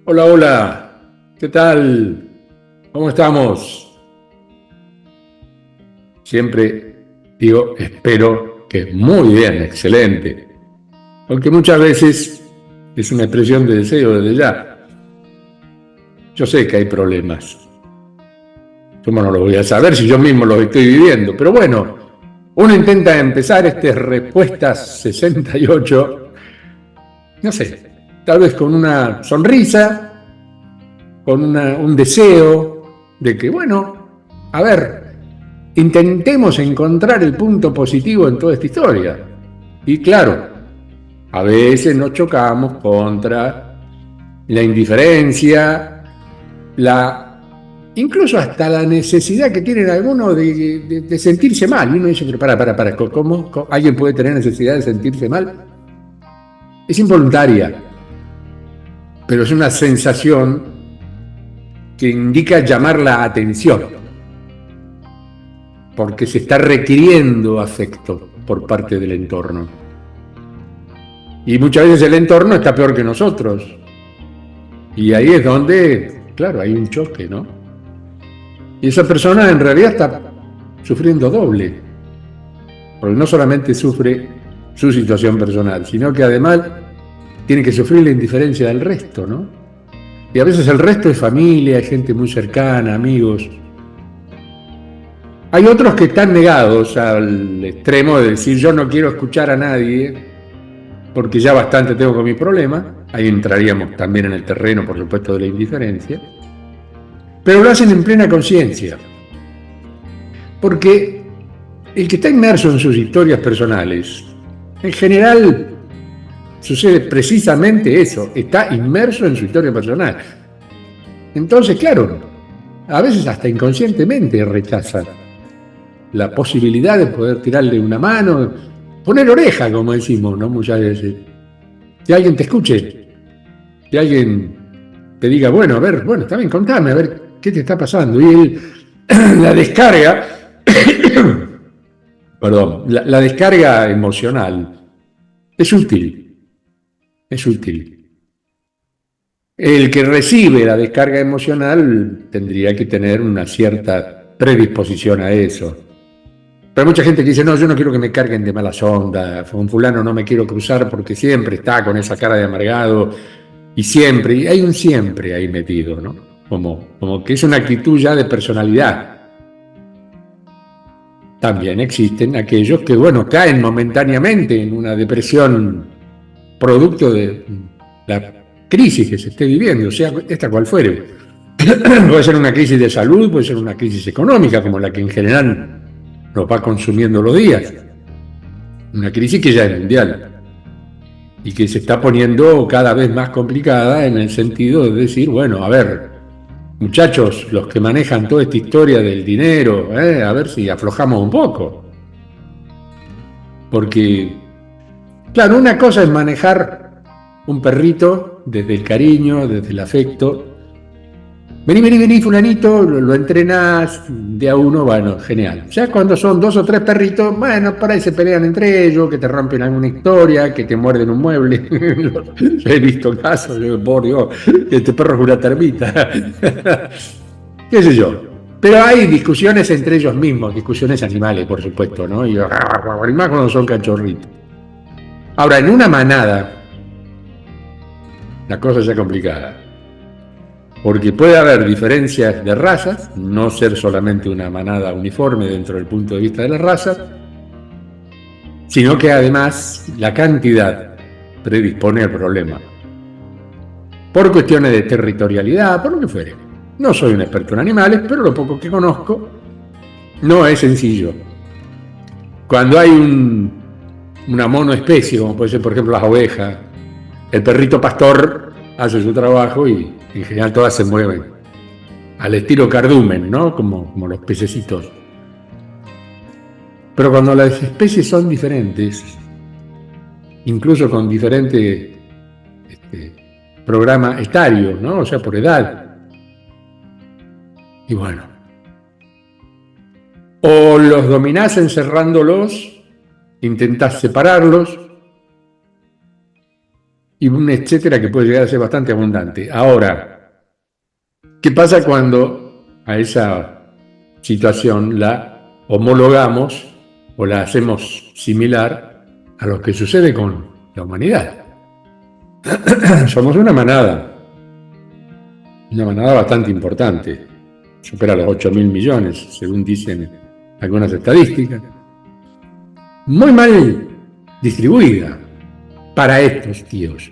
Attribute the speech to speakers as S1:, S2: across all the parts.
S1: Hola, hola, ¿qué tal? ¿Cómo estamos? Siempre digo, espero que muy bien, excelente. Aunque muchas veces es una expresión de deseo desde ya. Yo sé que hay problemas. ¿Cómo no lo voy a saber si yo mismo los estoy viviendo? Pero bueno, uno intenta empezar este Respuestas 68, no sé, tal vez con una sonrisa, con un deseo de que, bueno, a ver, intentemos encontrar el punto positivo en toda esta historia. Y claro, a veces nos chocamos contra la indiferencia, incluso hasta la necesidad que tienen algunos de sentirse mal. Y uno dice, pero para, ¿cómo alguien puede tener necesidad de sentirse mal? Es involuntaria, pero es una sensación que indica llamar la atención, porque se está requiriendo afecto por parte del entorno. Y muchas veces el entorno está peor que nosotros. Y ahí es donde, claro, hay un choque, ¿no? Y esa persona en realidad está sufriendo doble, porque no solamente sufre su situación personal, sino que además tiene que sufrir la indiferencia del resto, ¿no? Y a veces el resto es familia, hay gente muy cercana, amigos. Hay otros que están negados al extremo de decir yo no quiero escuchar a nadie porque ya bastante tengo con mi problema. Ahí entraríamos también en el terreno, por supuesto, de la indiferencia. Pero lo hacen en plena conciencia. Porque el que está inmerso en sus historias personales, en general sucede precisamente eso, está inmerso en su historia personal. Entonces, claro, a veces hasta inconscientemente rechaza la posibilidad de poder tirarle una mano, poner oreja, como decimos, ¿no? Muchas veces. Que alguien te escuche, que alguien te diga, bueno, a ver, bueno, está bien, contame, a ver qué te está pasando. Y la descarga, perdón, la descarga emocional es útil, es útil. El que recibe la descarga emocional tendría que tener una cierta predisposición a eso. Pero hay mucha gente que dice, no, yo no quiero que me carguen de malas ondas, con fulano no me quiero cruzar porque siempre está con esa cara de amargado y siempre, y hay un siempre ahí metido, ¿no? Como que es una actitud ya de personalidad. También existen aquellos que, bueno, caen momentáneamente en una depresión producto de la crisis que se esté viviendo, sea esta cual fuere. Puede ser una crisis de salud, puede ser una crisis económica, como la que en general nos va consumiendo los días. Una crisis que ya es mundial y que se está poniendo cada vez más complicada en el sentido de decir, bueno, a ver, muchachos, los que manejan toda esta historia del dinero, a ver si aflojamos un poco. Porque, claro, una cosa es manejar un perrito desde el cariño, desde el afecto. Vení, fulanito, lo entrenás de a uno, bueno, genial. Ya cuando son dos o tres perritos, bueno, por ahí se pelean entre ellos, que te rompen alguna historia, que te muerden un mueble. He visto casos, por Dios, este perro es una termita. Qué sé yo. Pero hay discusiones entre ellos mismos, discusiones animales, por supuesto, ¿no? Y más cuando son cachorritos. Ahora, en una manada, la cosa ya es complicada. Porque puede haber diferencias de razas, no ser solamente una manada uniforme dentro del punto de vista de las razas, sino que además la cantidad predispone al problema. Por cuestiones de territorialidad, por lo que fuere. No soy un experto en animales, pero lo poco que conozco no es sencillo. Cuando hay una monoespecie, como puede ser por ejemplo las ovejas, el perrito pastor hace su trabajo y en general todas se mueven al estilo cardumen, ¿no? Como los pececitos. Pero cuando las especies son diferentes, incluso con diferentes programa etario, ¿no? O sea, por edad. Y bueno. O los dominás encerrándolos, intentás separarlos, y un etcétera que puede llegar a ser bastante abundante. Ahora, ¿qué pasa cuando a esa situación la homologamos o la hacemos similar a lo que sucede con la humanidad? Somos una manada bastante importante, supera los 8.000 millones, según dicen algunas estadísticas, muy mal distribuida para estos tíos.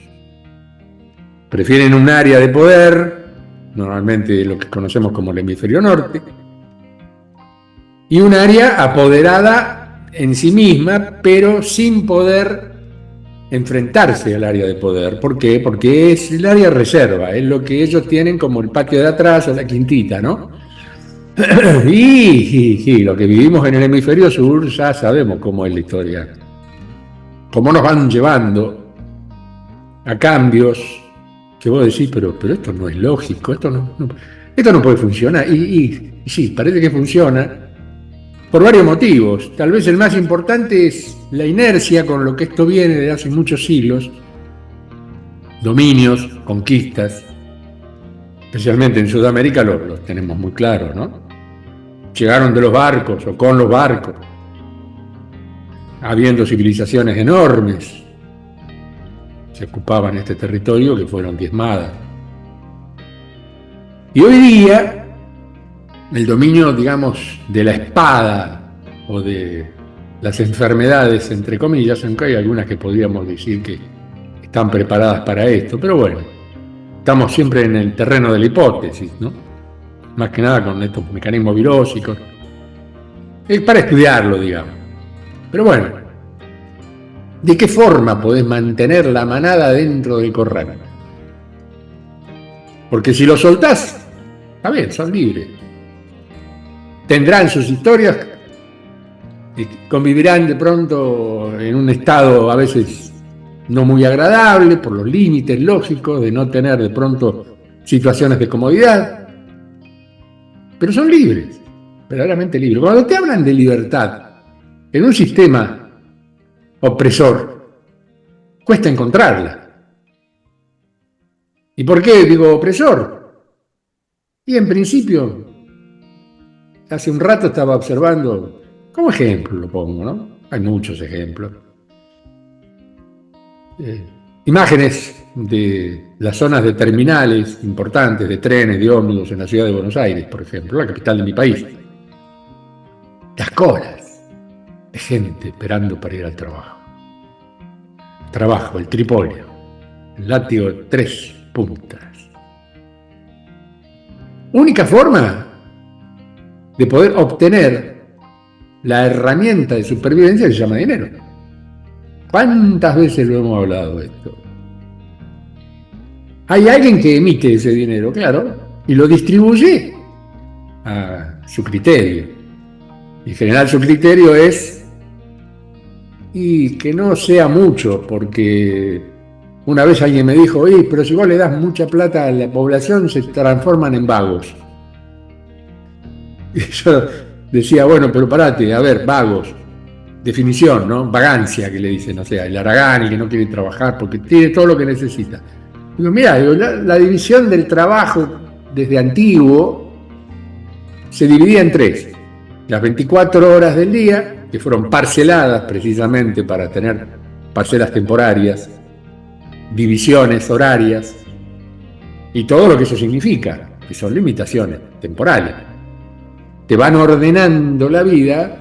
S1: Prefieren un área de poder, normalmente lo que conocemos como el hemisferio norte, y un área apoderada en sí misma, pero sin poder enfrentarse al área de poder. ¿Por qué? Porque es el área reserva, es lo que ellos tienen como el patio de atrás o la quintita, ¿no? Y lo que vivimos en el hemisferio sur ya sabemos cómo es la historia, cómo nos van llevando a cambios que vos decís, pero esto no es lógico, esto no puede funcionar. Y sí, parece que funciona por varios motivos. Tal vez el más importante es la inercia con lo que esto viene de hace muchos siglos, dominios, conquistas, especialmente en Sudamérica los tenemos muy claros, ¿no? Llegaron de los barcos o con los barcos, habiendo civilizaciones enormes, se ocupaban este territorio que fueron diezmadas. Y hoy día, el dominio, digamos, de la espada o de las enfermedades, entre comillas, aunque hay algunas que podríamos decir que están preparadas para esto, pero bueno, estamos siempre en el terreno de la hipótesis, ¿no? Más que nada con estos mecanismos virológicos. Es para estudiarlo, digamos. Pero bueno, ¿de qué forma podés mantener la manada dentro del corral? Porque si lo soltás, está bien, son libres. Tendrán sus historias, convivirán de pronto en un estado a veces no muy agradable por los límites lógicos de no tener de pronto situaciones de comodidad, pero son libres, verdaderamente libres. Cuando te hablan de libertad en un sistema opresor, cuesta encontrarla. ¿Y por qué digo opresor? Y en principio, hace un rato estaba observando, como ejemplo lo pongo, ¿no? Hay muchos ejemplos. Imágenes de las zonas de terminales importantes, de trenes, de ómnibus en la ciudad de Buenos Aires, por ejemplo, la capital de mi país. Las colas de gente esperando para ir al trabajo. Trabajo, el tripolio, el látigo de 3 puntas. Única forma de poder obtener la herramienta de supervivencia que se llama dinero. ¿Cuántas veces lo hemos hablado de esto? Hay alguien que emite ese dinero, claro, y lo distribuye a su criterio. Y en general su criterio es y que no sea mucho, porque una vez alguien me dijo, pero si vos le das mucha plata a la población se transforman en vagos. Y yo decía, bueno, pero parate, a ver, vagos, definición, ¿no? Vagancia, que le dicen, o sea, el haragán, el que no quiere trabajar porque tiene todo lo que necesita. Digo, mira, la división del trabajo desde antiguo se dividía en 3. Las 24 horas del día, que fueron parceladas precisamente para tener parcelas temporarias, divisiones horarias, y todo lo que eso significa, que son limitaciones temporales. Te van ordenando la vida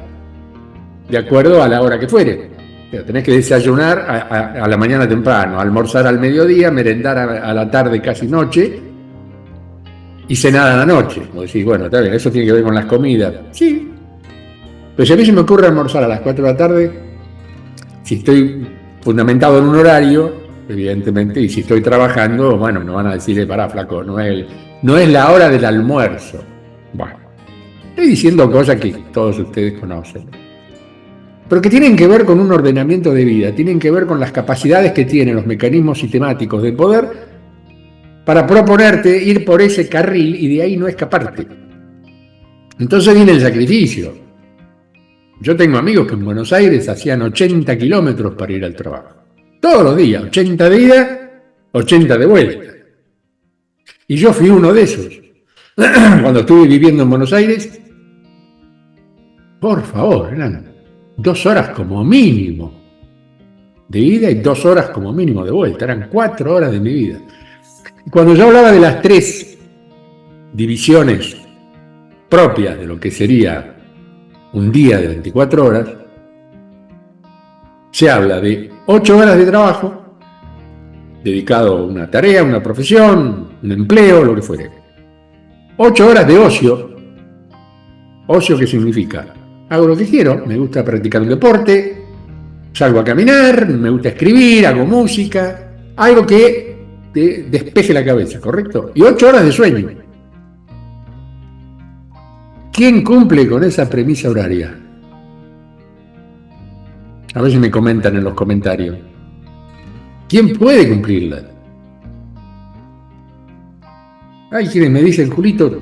S1: de acuerdo a la hora que fuere. O sea, tenés que desayunar a la mañana temprano, almorzar al mediodía, merendar a la tarde casi noche y cenar a la noche. Como decís, bueno, está bien, eso tiene que ver con las comidas. Sí. Pero si a mí se me ocurre almorzar a las 4 de la tarde, si estoy fundamentado en un horario, evidentemente, y si estoy trabajando, bueno, me van a decir, pará, flaco, no es la hora del almuerzo. Bueno, estoy diciendo cosas que todos ustedes conocen, pero que tienen que ver con un ordenamiento de vida, tienen que ver con las capacidades que tienen los mecanismos sistemáticos de poder para proponerte ir por ese carril y de ahí no escaparte. Entonces viene el sacrificio. Yo tengo amigos que en Buenos Aires hacían 80 kilómetros para ir al trabajo. Todos los días, 80 de ida 80 de vuelta. Y yo fui uno de esos. Cuando estuve viviendo en Buenos Aires, por favor, eran 2 horas como mínimo de ida y 2 horas como mínimo de vuelta. Eran 4 horas de mi vida. Y cuando yo hablaba de las 3 divisiones propias de lo que sería un día de 24 horas, se habla de 8 horas de trabajo, dedicado a una tarea, una profesión, un empleo, lo que fuere. 8 horas de ocio. ¿Ocio qué significa? Hago lo que quiero, me gusta practicar un deporte, salgo a caminar, me gusta escribir, hago música, algo que te despeje la cabeza, ¿correcto? Y 8 horas de sueño. ¿Quién cumple con esa premisa horaria? A ver si me comentan en los comentarios. ¿Quién puede cumplirla? Hay quienes me dicen, Julito,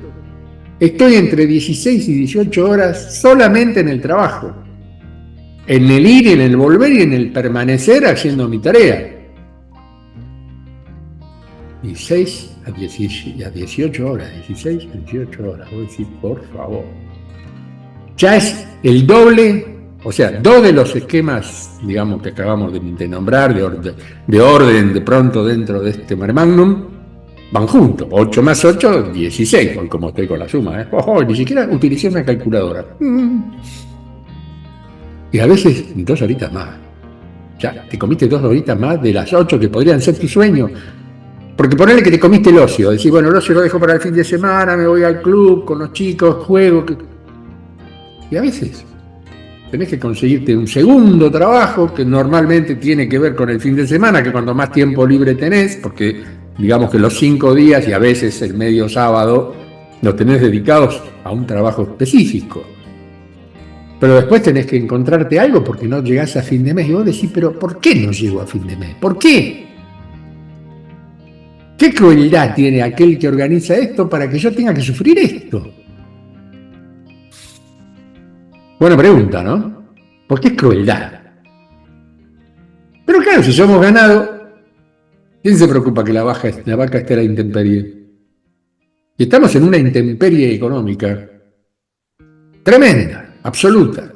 S1: estoy entre 16 y 18 horas solamente en el trabajo. En el ir, en el volver y en el permanecer haciendo mi tarea. 16 a 18 horas, 16 a 18 horas. Voy a decir, por favor. Ya es el doble, o sea, 2 de los esquemas, digamos, que acabamos de nombrar, de orden de pronto dentro de este mare magnum, van juntos. 8 más 8, 16, hoy como estoy con la suma. Ni siquiera utilicé una calculadora. Y a veces 2 horitas más. Ya, te comiste 2 horitas más de las 8 que podrían ser tu sueño. Porque ponele que te comiste el ocio. Decís, bueno, el ocio lo dejo para el fin de semana, me voy al club con los chicos, juego. Y a veces tenés que conseguirte un segundo trabajo que normalmente tiene que ver con el fin de semana, que cuando más tiempo libre tenés, porque digamos que los 5 días y a veces el medio sábado los tenés dedicados a un trabajo específico. Pero después tenés que encontrarte algo porque no llegás a fin de mes. Y vos decís, pero ¿por qué no llego a fin de mes? ¿Por qué? ¿Qué crueldad tiene aquel que organiza esto para que yo tenga que sufrir esto? Buena pregunta, ¿no? ¿Por qué es crueldad? Pero claro, si somos ganado, ¿quién se preocupa que la vaca esté a la intemperie? Y estamos en una intemperie económica tremenda, absoluta.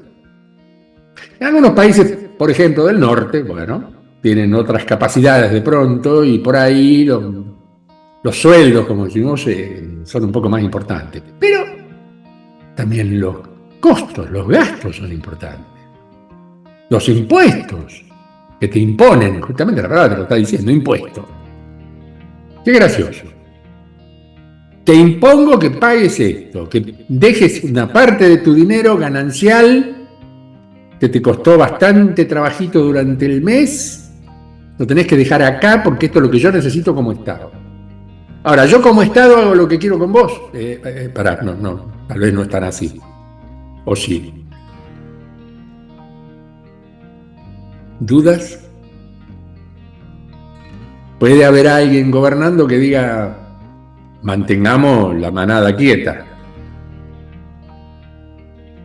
S1: En algunos países, por ejemplo, del norte, bueno, tienen otras capacidades de pronto y por ahí los sueldos, como decimos, son un poco más importantes. Pero también los costos, los gastos son importantes. Los impuestos que te imponen, justamente la palabra te lo está diciendo, impuesto. Qué gracioso. Te impongo que pagues esto, que dejes una parte de tu dinero ganancial que te costó bastante trabajito durante el mes, lo tenés que dejar acá porque esto es lo que yo necesito como Estado. Ahora, yo como Estado hago lo que quiero con vos. No, tal vez no es tan así. ¿O sí? ¿Dudas? Puede haber alguien gobernando que diga, mantengamos la manada quieta.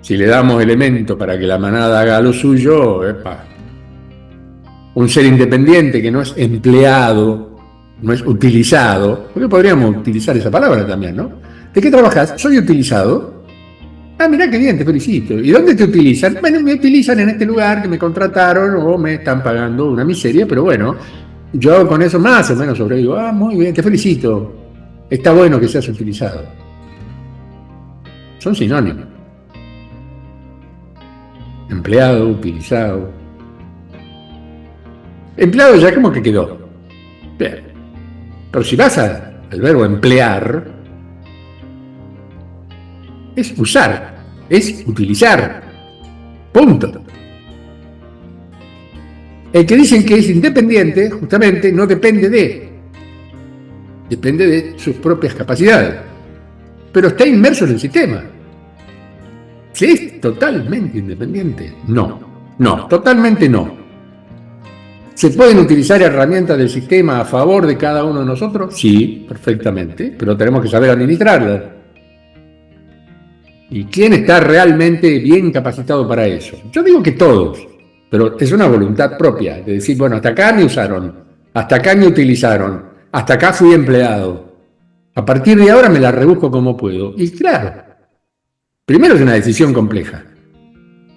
S1: Si le damos elementos para que la manada haga lo suyo, un ser independiente que no es empleado, no es utilizado, porque podríamos utilizar esa palabra también, ¿no? ¿De qué trabajas? Soy utilizado. Ah, mirá qué bien, te felicito. ¿Y dónde te utilizan? Bueno, me utilizan en este lugar que me contrataron o me están pagando una miseria, pero bueno, yo con eso más o menos sobrevivo. Ah, muy bien, te felicito. Está bueno que seas utilizado. Son sinónimos. Empleado, utilizado. Empleado ya como que quedó. Bien. Pero si vas al verbo emplear, es usar, es utilizar. Punto. El que dicen que es independiente, justamente, no depende depende de sus propias capacidades. Pero está inmerso en el sistema. ¿Si es totalmente independiente? No, totalmente no. ¿Se pueden utilizar herramientas del sistema a favor de cada uno de nosotros? Sí, perfectamente, pero tenemos que saber administrarlas. ¿Y quién está realmente bien capacitado para eso? Yo digo que todos, pero es una voluntad propia, de decir, bueno, hasta acá me usaron, hasta acá me utilizaron, hasta acá fui empleado. A partir de ahora me la rebusco como puedo. Y claro, primero es una decisión compleja,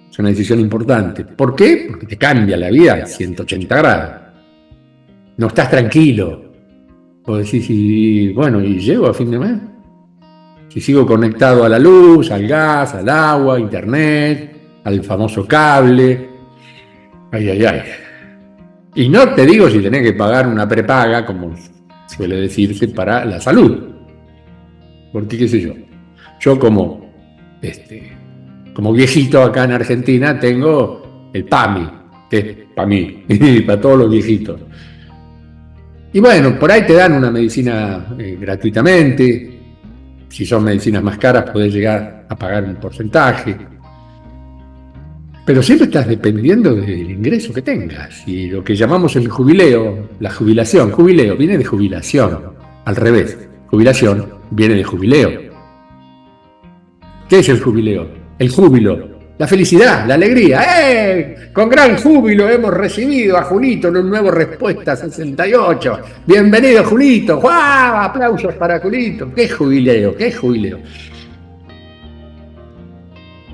S1: es una decisión importante. ¿Por qué? Porque te cambia la vida a 180 grados. No estás tranquilo. Vos decís, y llego a fin de mes. Si sigo conectado a la luz, al gas, al agua, internet, al famoso cable. Ay. Y no te digo si tenés que pagar una prepaga, como suele decirse, para la salud. Porque, qué sé yo, como viejito acá en Argentina tengo el PAMI, que es para mí, y para todos los viejitos. Y bueno, por ahí te dan una medicina gratuitamente. Si son medicinas más caras, podés llegar a pagar un porcentaje. Pero siempre estás dependiendo del ingreso que tengas. Y lo que llamamos el jubileo, la jubilación, jubileo viene de jubilación, al revés. Jubilación viene de jubileo. ¿Qué es el jubileo? El júbilo, la felicidad, la alegría. Con gran júbilo hemos recibido a Julito en un nuevo Respuesta 68. Bienvenido, Julito. ¡Guau! Aplausos para Julito. ¡Qué jubileo! ¡Qué jubileo!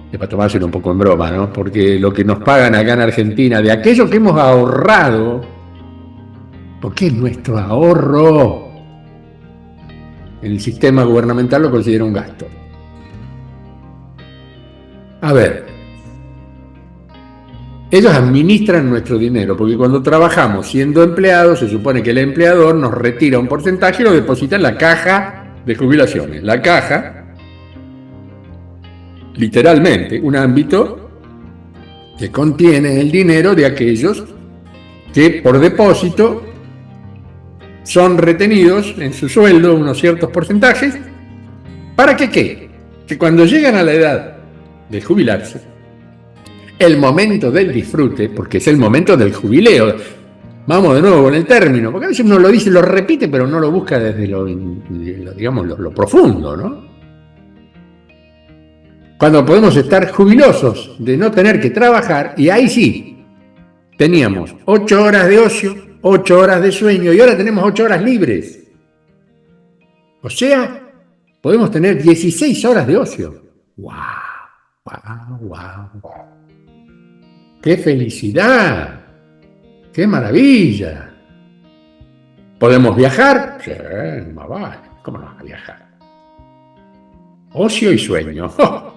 S1: Es para tomárselo un poco en broma, ¿no? Porque lo que nos pagan acá en Argentina, de aquello que hemos ahorrado, porque es nuestro ahorro, el sistema gubernamental lo considera un gasto. A ver, ellos administran nuestro dinero, porque cuando trabajamos siendo empleados, se supone que el empleador nos retira un porcentaje y lo deposita en la caja de jubilaciones. La caja, literalmente, un ámbito que contiene el dinero de aquellos que por depósito son retenidos en su sueldo unos ciertos porcentajes. ¿Para qué qué? Que cuando llegan a la edad de jubilarse, el momento del disfrute, porque es el momento del jubileo. Vamos de nuevo con el término, porque a veces uno lo dice, lo repite, pero no lo busca desde lo profundo, ¿no? Cuando podemos estar jubilosos de no tener que trabajar, y ahí sí, teníamos 8 horas de ocio, 8 horas de sueño, y ahora tenemos 8 horas libres. O sea, podemos tener 16 horas de ocio. ¡Wow! ¡Wow! ¡Qué felicidad! ¡Qué maravilla! ¿Podemos viajar? Sí, más vale. ¿Cómo no vas a viajar? Ocio y sueño. ¡Oh,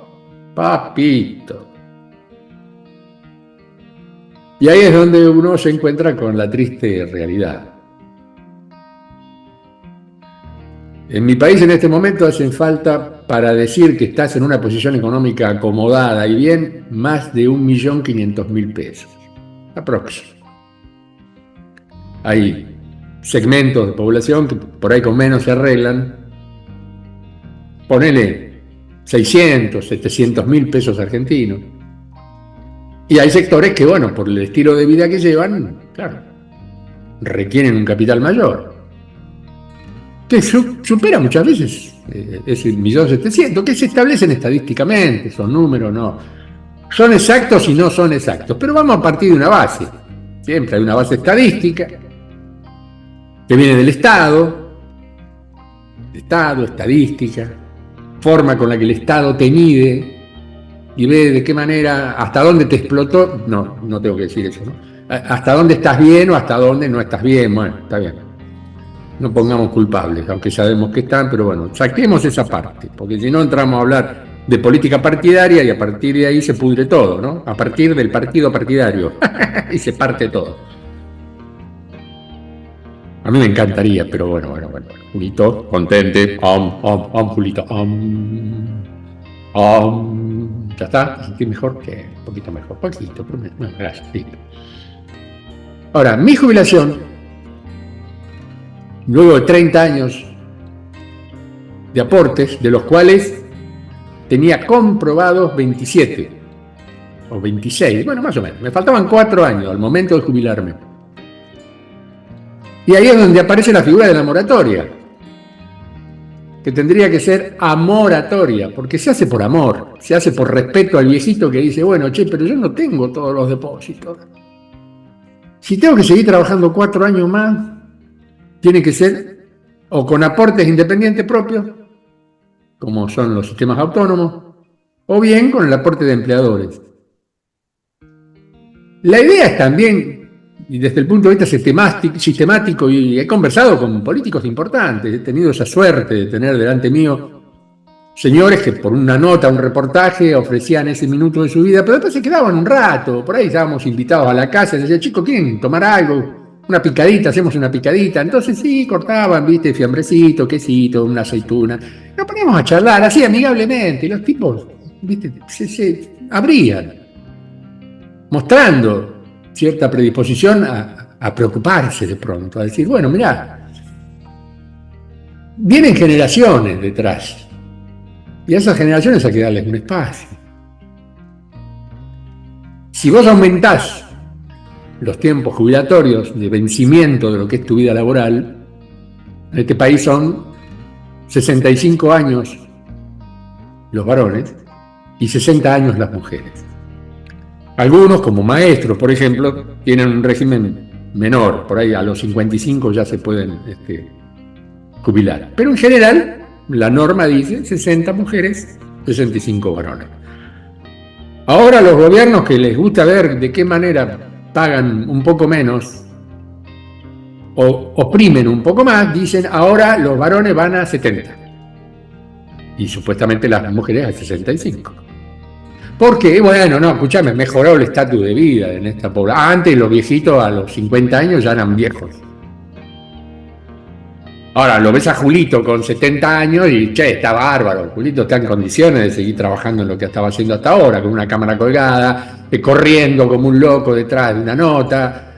S1: papito! Y ahí es donde uno se encuentra con la triste realidad. En mi país en este momento hacen falta, para decir que estás en una posición económica acomodada y bien, más de 1.500.000 pesos. Aprox. Hay segmentos de población que por ahí con menos se arreglan. Ponele 600, 700.000 pesos argentinos. Y hay sectores que, bueno, por el estilo de vida que llevan, claro, requieren un capital mayor, que supera muchas veces ese 1.700.000, que se establecen estadísticamente, son números, no son exactos y no son exactos, pero vamos a partir de una base. Siempre hay una base estadística que viene del Estado, estadística, forma con la que el Estado te mide y ve de qué manera, hasta dónde te explotó. No tengo que decir eso, ¿no? Hasta dónde estás bien o hasta dónde no estás bien. Bueno, está bien. No pongamos culpables, aunque sabemos que están, pero bueno, saquemos esa parte, porque si no entramos a hablar de política partidaria y a partir de ahí se pudre todo, ¿no? A partir del partido partidario y se parte todo. A mí me encantaría, pero bueno. Julito, contente, Julito, ya está, te sentí mejor, que un poquito mejor, poquito, pero bueno, gracias. Sí. Ahora, mi jubilación, luego de 30 años de aportes, de los cuales tenía comprobados 27 o 26, bueno, más o menos, me faltaban 4 años al momento de jubilarme. Y ahí es donde aparece la figura de la moratoria, que tendría que ser amoratoria, porque se hace por amor, se hace por respeto al viejito que dice, bueno, pero yo no tengo todos los depósitos. Si tengo que seguir trabajando 4 años más, tiene que ser o con aportes independientes propios, como son los sistemas autónomos, o bien con el aporte de empleadores. La idea es también, y desde el punto de vista sistemático, y he conversado con políticos importantes, he tenido esa suerte de tener delante mío señores que por una nota, un reportaje, ofrecían ese minuto de su vida, pero después se quedaban un rato, por ahí estábamos invitados a la casa, y decían, chicos, ¿quieren tomar algo? Una picadita, hacemos una picadita. Entonces sí, cortaban, viste, fiambrecito, quesito, una aceituna. Nos poníamos a charlar así amigablemente, y los tipos, viste, se abrían, mostrando cierta predisposición a preocuparse de pronto, a decir, bueno, mirá, vienen generaciones detrás, y a esas generaciones hay que darles un espacio. Si vos aumentás los tiempos jubilatorios de vencimiento de lo que es tu vida laboral, en este país son 65 años los varones y 60 años las mujeres. Algunos, como maestros, por ejemplo, tienen un régimen menor, por ahí a los 55 ya se pueden jubilar. Pero en general, la norma dice 60 mujeres, 65 varones. Ahora los gobiernos que les gusta ver de qué manera pagan un poco menos o oprimen un poco más, dicen ahora los varones van a 70 y supuestamente las mujeres a 65. Porque, bueno, no, escúchame, mejoró el estatus de vida en esta población. Antes los viejitos a los 50 años ya eran viejos. Ahora lo ves a Julito con 70 años y, che, está bárbaro. Julito está en condiciones de seguir trabajando en lo que estaba haciendo hasta ahora, con una cámara colgada, corriendo como un loco detrás de una nota,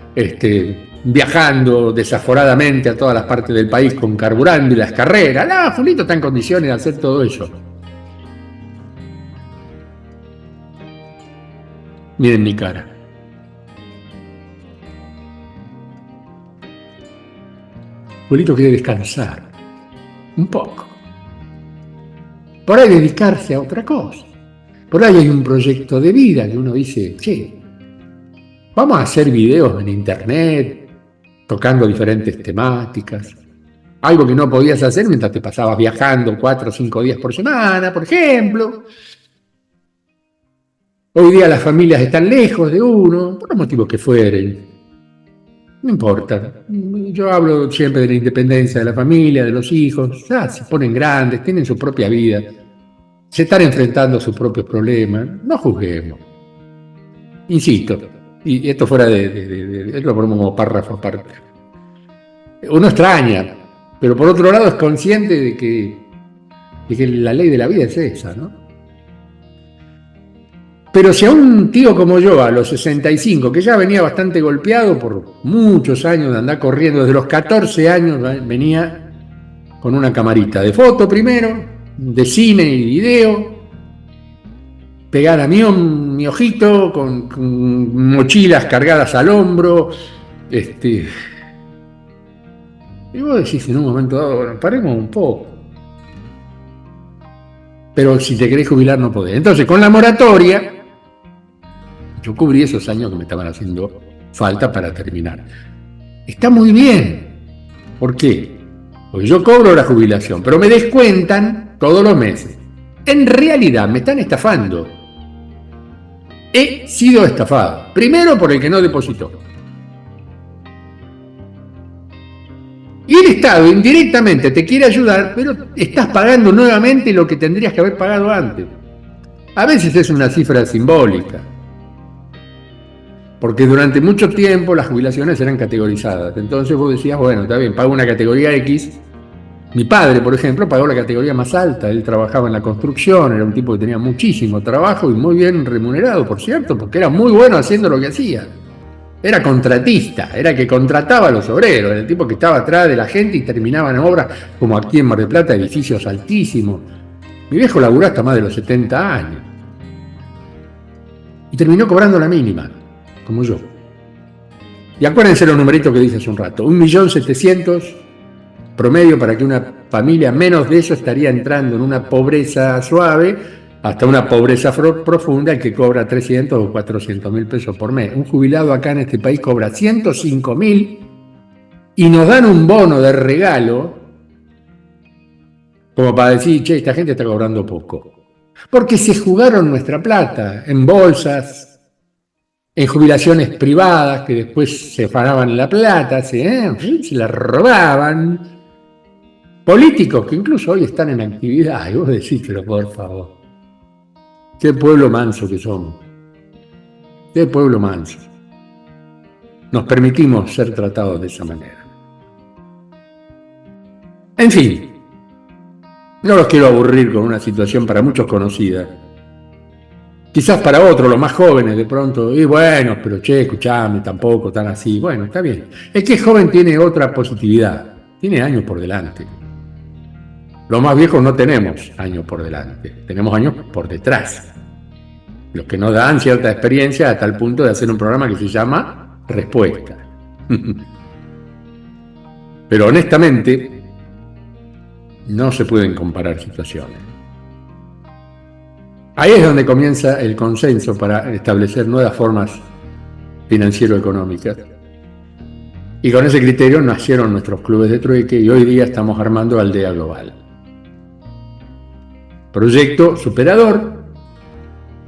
S1: viajando desaforadamente a todas las partes del país con carburando y las carreras. No, Julito está en condiciones de hacer todo eso. Miren mi cara. Julito quiere descansar un poco. Por ahí dedicarse a otra cosa. Por ahí hay un proyecto de vida que uno dice, che, vamos a hacer videos en internet, tocando diferentes temáticas. Algo que no podías hacer mientras te pasabas viajando 4 o 5 días por semana, por ejemplo. Hoy día las familias están lejos de uno, por los motivos que fueren. No importa. Yo hablo siempre de la independencia de la familia, de los hijos. Ya se ponen grandes, tienen su propia vida. Se están enfrentando a sus propios problemas. No juzguemos. Insisto, y esto fuera esto lo ponemos como párrafo aparte. Uno extraña, pero por otro lado es consciente de que la ley de la vida es esa, ¿no? Pero si a un tío como yo, a los 65, que ya venía bastante golpeado por muchos años de andar corriendo, desde los 14 años venía con una camarita de foto primero, de cine y video, pegada a mi ojito, con mochilas cargadas al hombro, y vos decís en un momento dado, bueno, paremos un poco. Pero si te querés jubilar no podés. Entonces, con la moratoria, yo cubrí esos años que me estaban haciendo falta para terminar. Está muy bien. ¿Por qué? Porque yo cobro la jubilación, pero me descuentan todos los meses. En realidad me están estafando. He sido estafado. Primero por el que no depositó. Y el Estado indirectamente te quiere ayudar, pero estás pagando nuevamente lo que tendrías que haber pagado antes. A veces es una cifra simbólica. Porque durante mucho tiempo las jubilaciones eran categorizadas. Entonces vos decías, bueno, está bien, pago una categoría X. Mi padre, por ejemplo, pagó la categoría más alta. Él trabajaba en la construcción, era un tipo que tenía muchísimo trabajo y muy bien remunerado, por cierto, porque era muy bueno haciendo lo que hacía. Era contratista, era que contrataba a los obreros, era el tipo que estaba atrás de la gente y terminaba en obras como aquí en Mar del Plata, edificios altísimos. Mi viejo laburó hasta más de los 70 años. Y terminó cobrando la mínima, como yo. Y acuérdense los numeritos que dije hace un rato, 1.700.000 promedio para que una familia menos de eso estaría entrando en una pobreza suave hasta una pobreza profunda, el que cobra 300 o 400 mil pesos por mes. Un jubilado acá en este país cobra 105.000 y nos dan un bono de regalo como para decir, che, esta gente está cobrando poco. Porque se jugaron nuestra plata en bolsas, en jubilaciones privadas que después se afanaban la plata, se la robaban. Políticos que incluso hoy están en actividad, y vos decís, pero por favor, qué pueblo manso que somos, qué pueblo manso. Nos permitimos ser tratados de esa manera. En fin, no los quiero aburrir con una situación para muchos conocida. Quizás para otros, los más jóvenes, de pronto, y bueno, pero che, escuchame, tampoco tan así. Bueno, está bien. Es que el joven tiene otra positividad, tiene años por delante. Los más viejos no tenemos años por delante, tenemos años por detrás. Los que nos dan cierta experiencia hasta el punto de hacer un programa que se llama Respuesta. Pero honestamente, no se pueden comparar situaciones. Ahí es donde comienza el consenso para establecer nuevas formas financiero-económicas. Y con ese criterio nacieron nuestros clubes de trueque y hoy día estamos armando Aldea Global. Proyecto superador,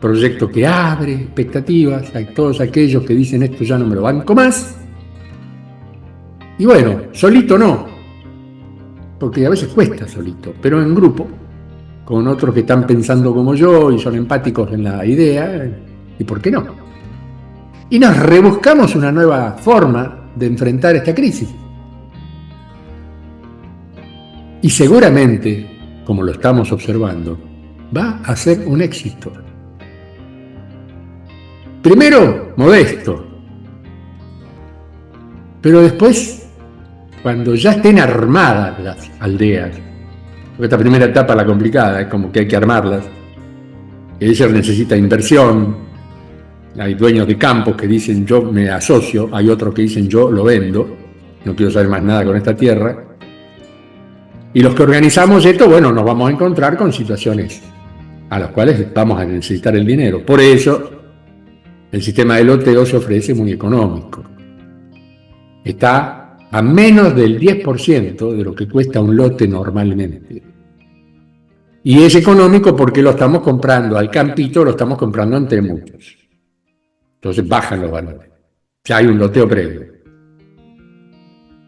S1: proyecto que abre expectativas a todos aquellos que dicen esto ya no me lo banco más. Y bueno, solito no, porque a veces cuesta solito, pero en grupo, con otros que están pensando como yo y son empáticos en la idea, ¿y por qué no? Y nos rebuscamos una nueva forma de enfrentar esta crisis. Y seguramente, como lo estamos observando, va a ser un éxito. Primero, modesto, pero después, cuando ya estén armadas las aldeas, porque esta primera etapa la complicada, es como que hay que armarlas, y eso necesita inversión. Hay dueños de campos que dicen yo me asocio, hay otros que dicen yo lo vendo, no quiero saber más nada con esta tierra. Y los que organizamos esto, bueno, nos vamos a encontrar con situaciones a las cuales vamos a necesitar el dinero. Por eso, el sistema de loteo se ofrece muy económico. Está a menos del 10% de lo que cuesta un lote normalmente. Y es económico porque lo estamos comprando al campito, lo estamos comprando entre muchos. Entonces bajan los valores. Ya hay un loteo previo.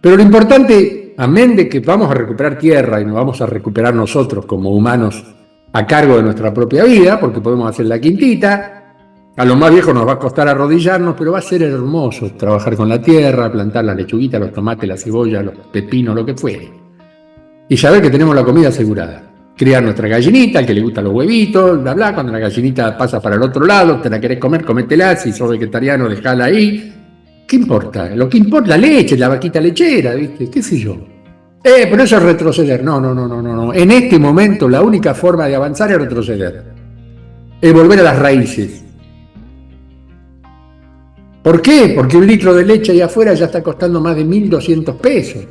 S1: Pero lo importante, amén de que vamos a recuperar tierra y nos vamos a recuperar nosotros como humanos a cargo de nuestra propia vida, porque podemos hacer la quintita. A los más viejos nos va a costar arrodillarnos, pero va a ser hermoso trabajar con la tierra, plantar la lechuguita, los tomates, la cebolla, los pepinos, lo que fuere. Y saber que tenemos la comida asegurada. Criar nuestra gallinita, al que le gustan los huevitos, bla, bla. Cuando la gallinita pasa para el otro lado, te la querés comer, cométela. Si sos vegetariano, dejala ahí. ¿Qué importa? Lo que importa es la leche, la vaquita lechera, ¿viste? ¿Qué sé yo? Pero eso es retroceder. No. En este momento la única forma de avanzar es retroceder. Es volver a las raíces. ¿Por qué? Porque un litro de leche ahí afuera ya está costando más de 1.200 pesos.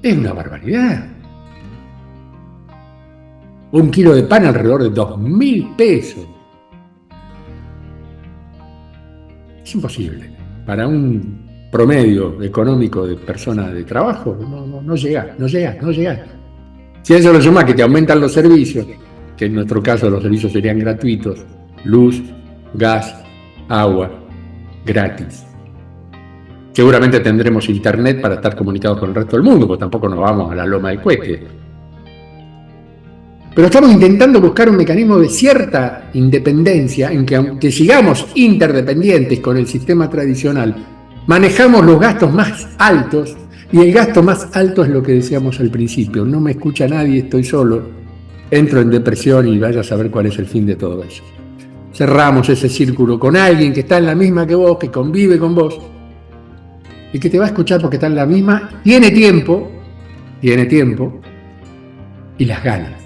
S1: Es una barbaridad. Un kilo de pan alrededor de 2.000 pesos. Es imposible. Para un promedio económico de persona de trabajo, no llega. Si a eso lo suma que te aumentan los servicios, que en nuestro caso los servicios serían gratuitos, luz, gas, agua, gratis. Seguramente tendremos internet para estar comunicados con el resto del mundo, porque tampoco nos vamos a la loma del cohete. Pero estamos intentando buscar un mecanismo de cierta independencia en que, aunque sigamos interdependientes con el sistema tradicional, manejamos los gastos más altos, y el gasto más alto es lo que decíamos al principio. No me escucha nadie, estoy solo, entro en depresión y vaya a saber cuál es el fin de todo eso. Cerramos ese círculo con alguien que está en la misma que vos, que convive con vos, y que te va a escuchar porque está en la misma, tiene tiempo, y las ganas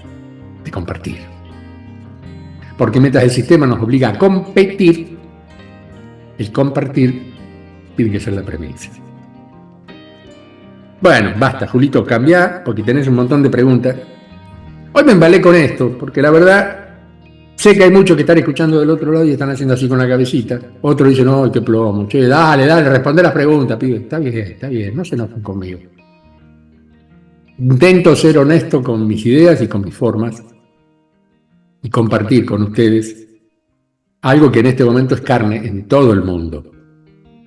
S1: de compartir. Porque mientras el sistema nos obliga a competir, el compartir tiene que ser la premisa. Bueno, basta, Julito, cambiá, porque tenés un montón de preguntas. Hoy me embalé con esto, porque la verdad Sé que hay muchos que están escuchando del otro lado y están haciendo así con la cabecita. Otros dicen, no, qué plomo. Che, dale, responde las preguntas, pibe. Está bien, no se enojen conmigo. Intento ser honesto con mis ideas y con mis formas y compartir con ustedes algo que en este momento es carne en todo el mundo.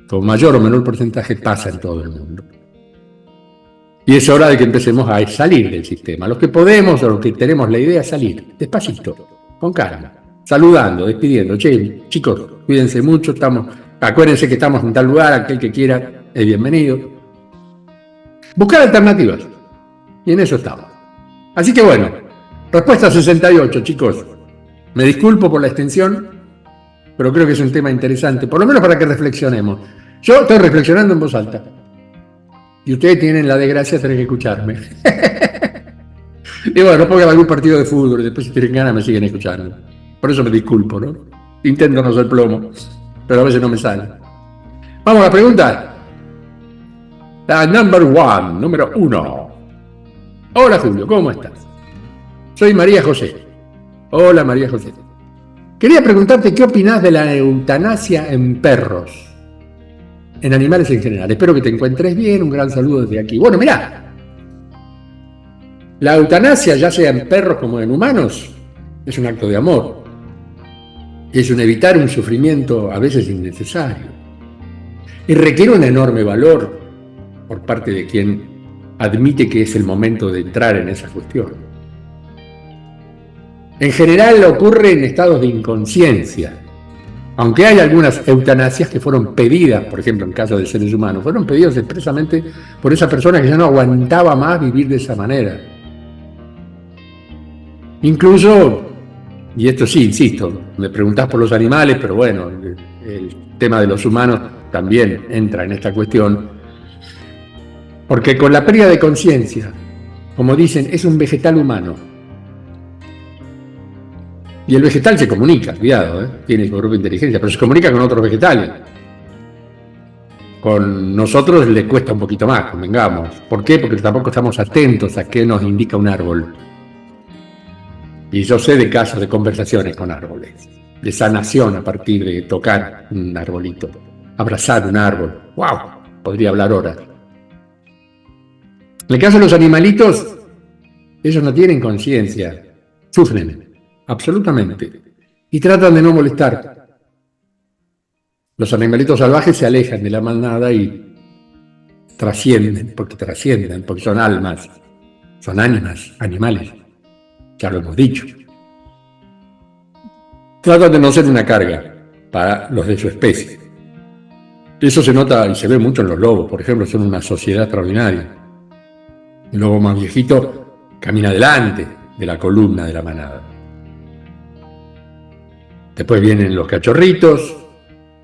S1: Con mayor o menor porcentaje pasa en todo el mundo. Y es hora de que empecemos a salir del sistema. Los que podemos o los que tenemos la idea, salir despacito, con calma, saludando, despidiendo. Che, chicos, cuídense mucho, acuérdense que estamos en tal lugar, aquel que quiera es bienvenido. Buscar alternativas. Y en eso estamos. Así que bueno, respuesta 68, chicos. Me disculpo por la extensión, pero creo que es un tema interesante, por lo menos para que reflexionemos. Yo estoy reflexionando en voz alta. Y ustedes tienen la desgracia de tener que escucharme. Y bueno, pongan algún partido de fútbol y después si tienen ganas me siguen escuchando. Por eso me disculpo, ¿no? Intento no ser plomo, pero a veces no me sale. Vamos a la pregunta. La número 1. Hola Julio, ¿cómo estás? Soy María José. Hola María José. Quería preguntarte qué opinás de la eutanasia en perros, en animales en general. Espero que te encuentres bien, un gran saludo desde aquí. Bueno, mirá, la eutanasia, ya sea en perros como en humanos, es un acto de amor. Es un evitar un sufrimiento a veces innecesario. Y requiere un enorme valor por parte de quien admite que es el momento de entrar en esa cuestión. En general ocurre en estados de inconsciencia, aunque hay algunas eutanasias que fueron pedidas, por ejemplo en caso de seres humanos, fueron pedidos expresamente por esa persona que ya no aguantaba más vivir de esa manera. Incluso, y esto sí, insisto, me preguntás por los animales, pero bueno, el tema de los humanos también entra en esta cuestión, porque con la pérdida de conciencia, como dicen, es un vegetal humano. Y el vegetal se comunica, cuidado, tiene su propia inteligencia, pero se comunica con otros vegetales. Con nosotros le cuesta un poquito más, convengamos. ¿Por qué? Porque tampoco estamos atentos a qué nos indica un árbol. Y yo sé de casos de conversaciones con árboles, de sanación a partir de tocar un arbolito, abrazar un árbol. ¡Wow! Podría hablar horas. En el caso de los animalitos, ellos no tienen conciencia, sufren, absolutamente, y tratan de no molestar. Los animalitos salvajes se alejan de la manada y trascienden, porque son almas, son ánimas, animales, ya lo hemos dicho. Tratan de no ser una carga para los de su especie. Eso se nota y se ve mucho en los lobos, por ejemplo, son una sociedad extraordinaria. El lobo más viejito camina delante de la columna de la manada. Después vienen los cachorritos,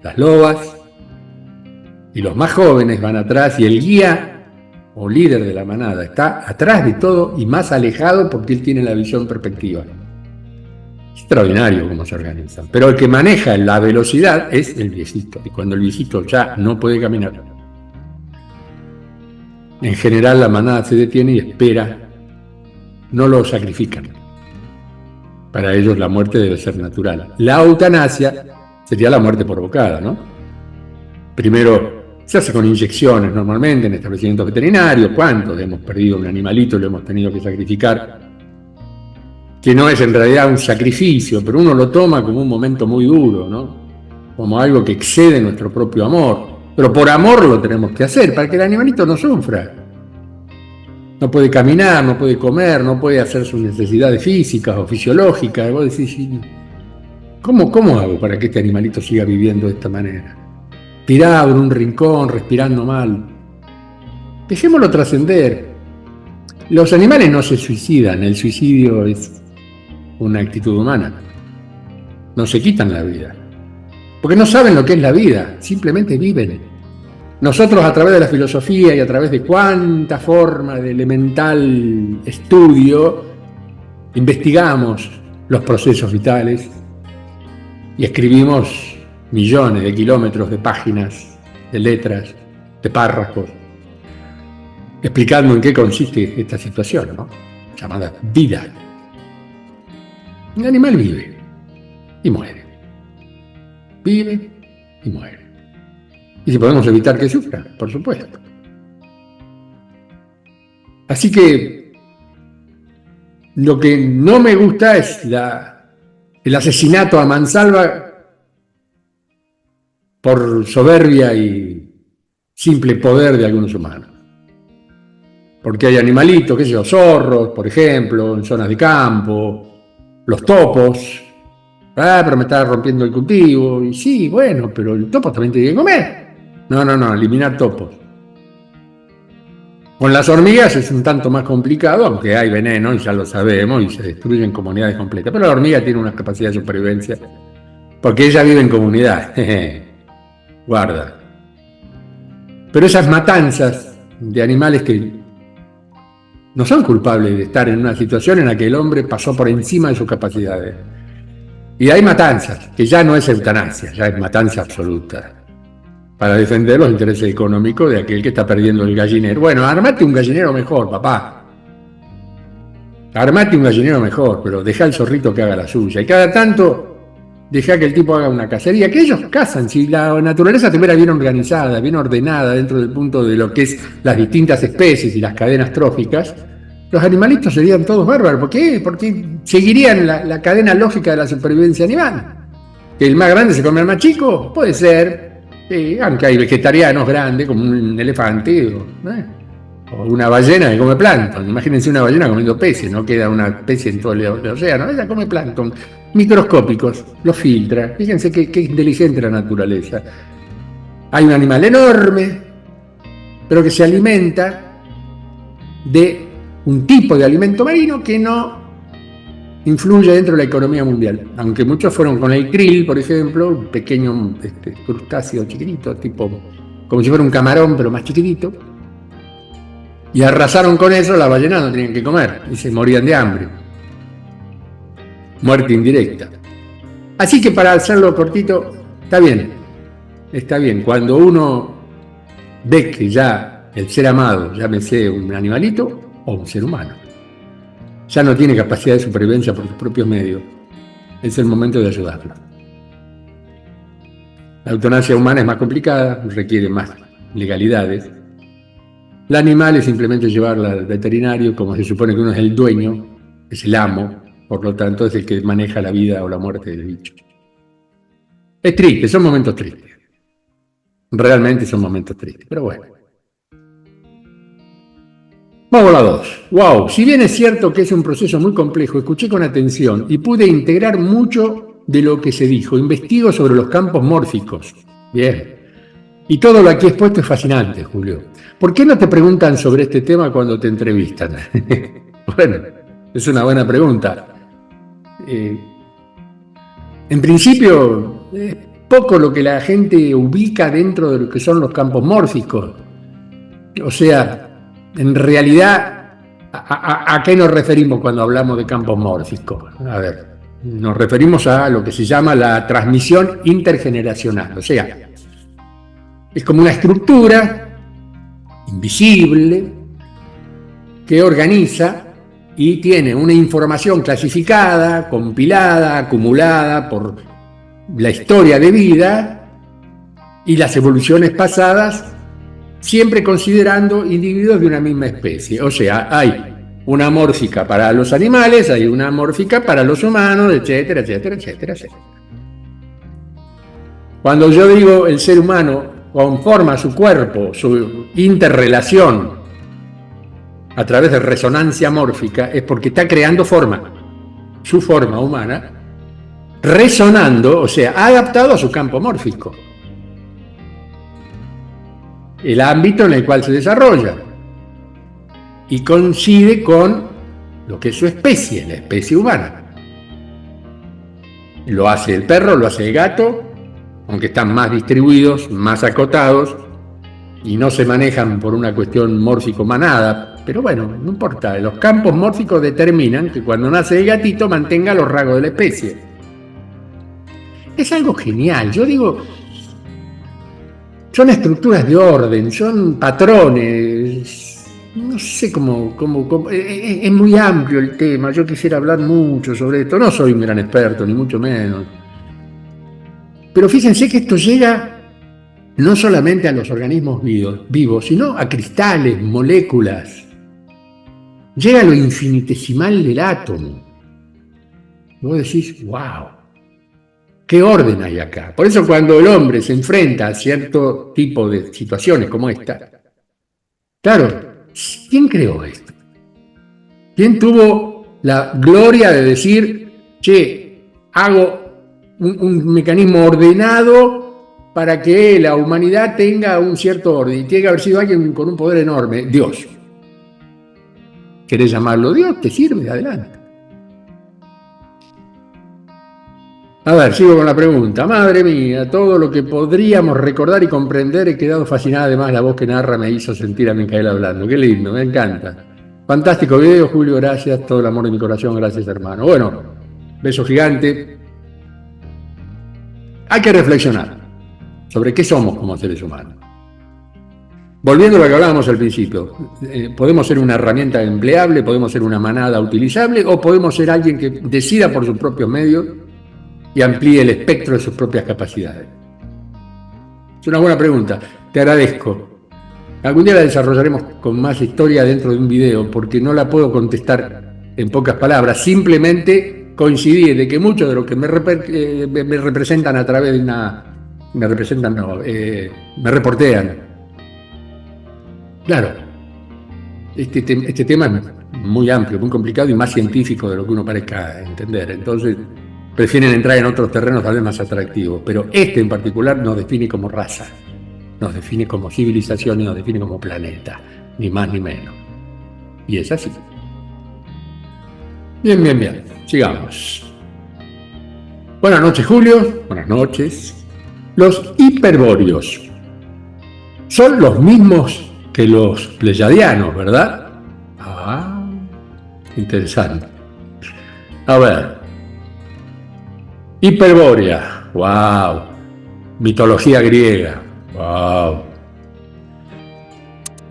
S1: las lobas, y los más jóvenes van atrás, y el guía o líder de la manada está atrás de todo y más alejado porque él tiene la visión perspectiva. Es extraordinario cómo se organizan. Pero el que maneja la velocidad es el viejito, y cuando el viejito ya no puede caminar, en general la manada se detiene y espera, no lo sacrifican. Para ellos la muerte debe ser natural. La eutanasia sería la muerte provocada, ¿no? Primero se hace con inyecciones normalmente en establecimientos veterinarios. ¿Cuántos hemos perdido un animalito y lo hemos tenido que sacrificar? Que no es en realidad un sacrificio, pero uno lo toma como un momento muy duro, ¿no? Como algo que excede nuestro propio amor. Pero por amor lo tenemos que hacer, para que el animalito no sufra. No puede caminar, no puede comer, no puede hacer sus necesidades físicas o fisiológicas. Y vos decís, ¿cómo hago para que este animalito siga viviendo de esta manera? Tirado en un rincón, respirando mal. Dejémoslo trascender. Los animales no se suicidan, el suicidio es una actitud humana. No se quitan la vida. Porque no saben lo que es la vida, simplemente viven. Nosotros, a través de la filosofía y a través de cuánta forma de elemental estudio, investigamos los procesos vitales y escribimos millones de kilómetros de páginas, de letras, de párrafos, explicando en qué consiste esta situación, ¿no? Llamada vida. El animal vive. y muere. Vive y muere. Y si podemos evitar que sufra, por supuesto. Así que lo que no me gusta es el asesinato a mansalva por soberbia y simple poder de algunos humanos. Porque hay animalitos, qué sé yo, zorros, por ejemplo, en zonas de campo, los topos. Pero me está rompiendo el cultivo. Y sí, bueno, pero el topo también tiene que comer. No, eliminar topos. Con las hormigas es un tanto más complicado, aunque hay veneno, y ya lo sabemos, y se destruyen comunidades completas. Pero la hormiga tiene una capacidad de supervivencia, porque ella vive en comunidad. Guarda. Pero esas matanzas de animales que no son culpables de estar en una situación en la que el hombre pasó por encima de sus capacidades. Y hay matanzas, que ya no es eutanasia, ya es matanza absoluta, para defender los intereses económicos de aquel que está perdiendo el gallinero. Bueno, armate un gallinero mejor, papá. Armate un gallinero mejor, pero deja al zorrito que haga la suya. Y cada tanto, deja que el tipo haga una cacería, que ellos cazan. Si la naturaleza estuviera bien organizada, bien ordenada dentro del punto de lo que es las distintas especies y las cadenas tróficas, los animalitos serían todos bárbaros. ¿Por qué? Porque seguirían la cadena lógica de la supervivencia animal. ¿Que el más grande se come al más chico? Puede ser. Aunque hay vegetarianos grandes, como un elefante o una ballena que come plancton. Imagínense una ballena comiendo peces, no queda una especie en todo el océano. Ella come plancton microscópicos, los filtra. Fíjense qué inteligente la naturaleza. Hay un animal enorme, pero que se alimenta de un tipo de alimento marino que no influye dentro de la economía mundial. Aunque muchos fueron con el krill, por ejemplo, un pequeño crustáceo chiquitito, tipo como si fuera un camarón, pero más chiquitito. Y arrasaron con eso, las ballenas no tenían que comer y se morían de hambre. Muerte indirecta. Así que para hacerlo cortito, está bien. Cuando uno ve que ya el ser amado, llámese un animalito o un ser humano, ya no tiene capacidad de supervivencia por sus propios medios, es el momento de ayudarlo. La eutanasia humana es más complicada, requiere más legalidades. La animal es simplemente llevarla al veterinario, como se supone que uno es el dueño, es el amo, por lo tanto es el que maneja la vida o la muerte del bicho. Es triste, son momentos tristes. Realmente son momentos tristes, pero bueno. Vamos a la 2. Wow, si bien es cierto que es un proceso muy complejo, escuché con atención y pude integrar mucho de lo que se dijo. Investigo sobre los campos mórficos. Bien. Y todo lo aquí expuesto es fascinante, Julio. ¿Por qué no te preguntan sobre este tema cuando te entrevistan? Bueno, es una buena pregunta. En principio, es poco lo que la gente ubica dentro de lo que son los campos mórficos. O sea, en realidad, ¿a qué nos referimos cuando hablamos de campos mórficos? A ver, nos referimos a lo que se llama la transmisión intergeneracional. O sea, es como una estructura invisible que organiza y tiene una información clasificada, compilada, acumulada por la historia de vida y las evoluciones pasadas, siempre considerando individuos de una misma especie. O sea, hay una mórfica para los animales, hay una mórfica para los humanos, etcétera, etcétera, etcétera, etcétera. Cuando yo digo el ser humano conforma su cuerpo, su interrelación a través de resonancia mórfica, es porque está creando forma, su forma humana, resonando, o sea, adaptado a su campo mórfico, el ámbito en el cual se desarrolla, y coincide con lo que es su especie, la especie humana. Lo hace el perro, lo hace el gato, aunque están más distribuidos, más acotados, y no se manejan por una cuestión mórfico-manada, pero bueno, no importa, los campos mórficos determinan que cuando nace el gatito mantenga los rasgos de la especie. Es algo genial, yo digo, son estructuras de orden, son patrones, no sé cómo es muy amplio el tema, yo quisiera hablar mucho sobre esto, no soy un gran experto, ni mucho menos. Pero fíjense que esto llega no solamente a los organismos vivos, sino a cristales, moléculas. Llega a lo infinitesimal del átomo. Vos decís, wow, ¿qué orden hay acá? Por eso cuando el hombre se enfrenta a cierto tipo de situaciones como esta, claro, ¿quién creó esto? ¿Quién tuvo la gloria de decir, che, hago un mecanismo ordenado para que la humanidad tenga un cierto orden? Y tiene que haber sido alguien con un poder enorme, Dios. ¿Querés llamarlo Dios? Te sirve, adelante. A ver, sigo con la pregunta. Madre mía, todo lo que podríamos recordar y comprender, he quedado fascinada. Además, la voz que narra me hizo sentir a Micaela hablando. Qué lindo, me encanta. Fantástico video, Julio, gracias. Todo el amor de mi corazón, gracias, hermano. Bueno, beso gigante. Hay que reflexionar sobre qué somos como seres humanos. Volviendo a lo que hablábamos al principio, podemos ser una herramienta empleable, podemos ser una manada utilizable, o podemos ser alguien que decida por sus propios medios y amplíe el espectro de sus propias capacidades. Es una buena pregunta, te agradezco. Algún día la desarrollaremos con más historia dentro de un video, porque no la puedo contestar en pocas palabras. Simplemente coincidí de que muchos de los que me representan a través de una... me reportean. Claro, este tema es muy amplio, muy complicado y más científico de lo que uno parezca entender. Entonces, prefieren entrar en otros terrenos tal vez más atractivos. Pero este en particular nos define como raza, nos define como civilización y nos define como planeta, ni más ni menos. Y es así. Bien. Sigamos. Buenas noches, Julio. Buenas noches. Los hiperbóreos son los mismos que los pleyadianos, ¿verdad? Ah, interesante. A ver. Hiperbórea. Wow. Mitología griega. Wow.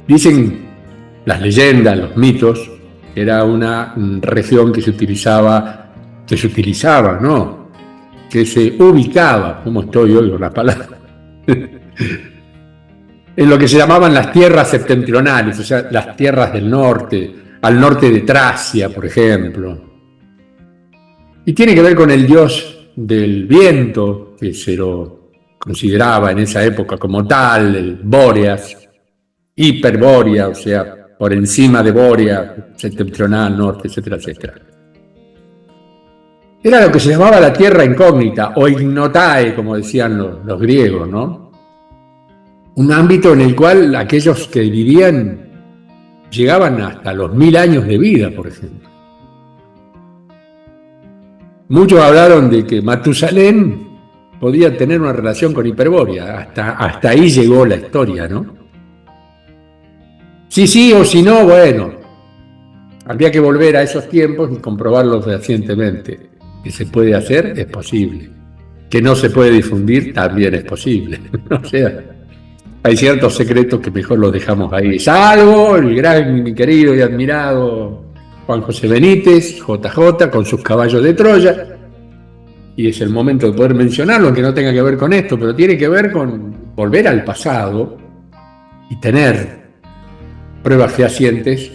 S1: Dicen las leyendas, los mitos, que era una región que se utilizaba, ¿no? Que se ubicaba, como estoy hoy con las palabras, en lo que se llamaban las tierras septentrionales, o sea, las tierras del norte, al norte de Tracia, por ejemplo. Y tiene que ver con el dios del viento, que se lo consideraba en esa época como tal, el Bóreas, Hiperbórea, o sea, por encima de Bórea, septentrional, norte, etcétera, etcétera. Era lo que se llamaba la tierra incógnita, o ignotae, como decían los griegos, ¿no? Un ámbito en el cual aquellos que vivían llegaban hasta los 1000 años de vida, por ejemplo. Muchos hablaron de que Matusalén podía tener una relación con Hiperbórea, hasta ahí llegó la historia, ¿no? Sí, o si no, bueno, habría que volver a esos tiempos y comprobarlo fehacientemente. Que se puede hacer, es posible. Que no se puede difundir, también es posible. O sea, hay ciertos secretos que mejor los dejamos ahí. Salvo el gran, mi querido y admirado Juan José Benítez, JJ, con sus caballos de Troya. Y es el momento de poder mencionarlo, que no tenga que ver con esto, pero tiene que ver con volver al pasado y tener pruebas fehacientes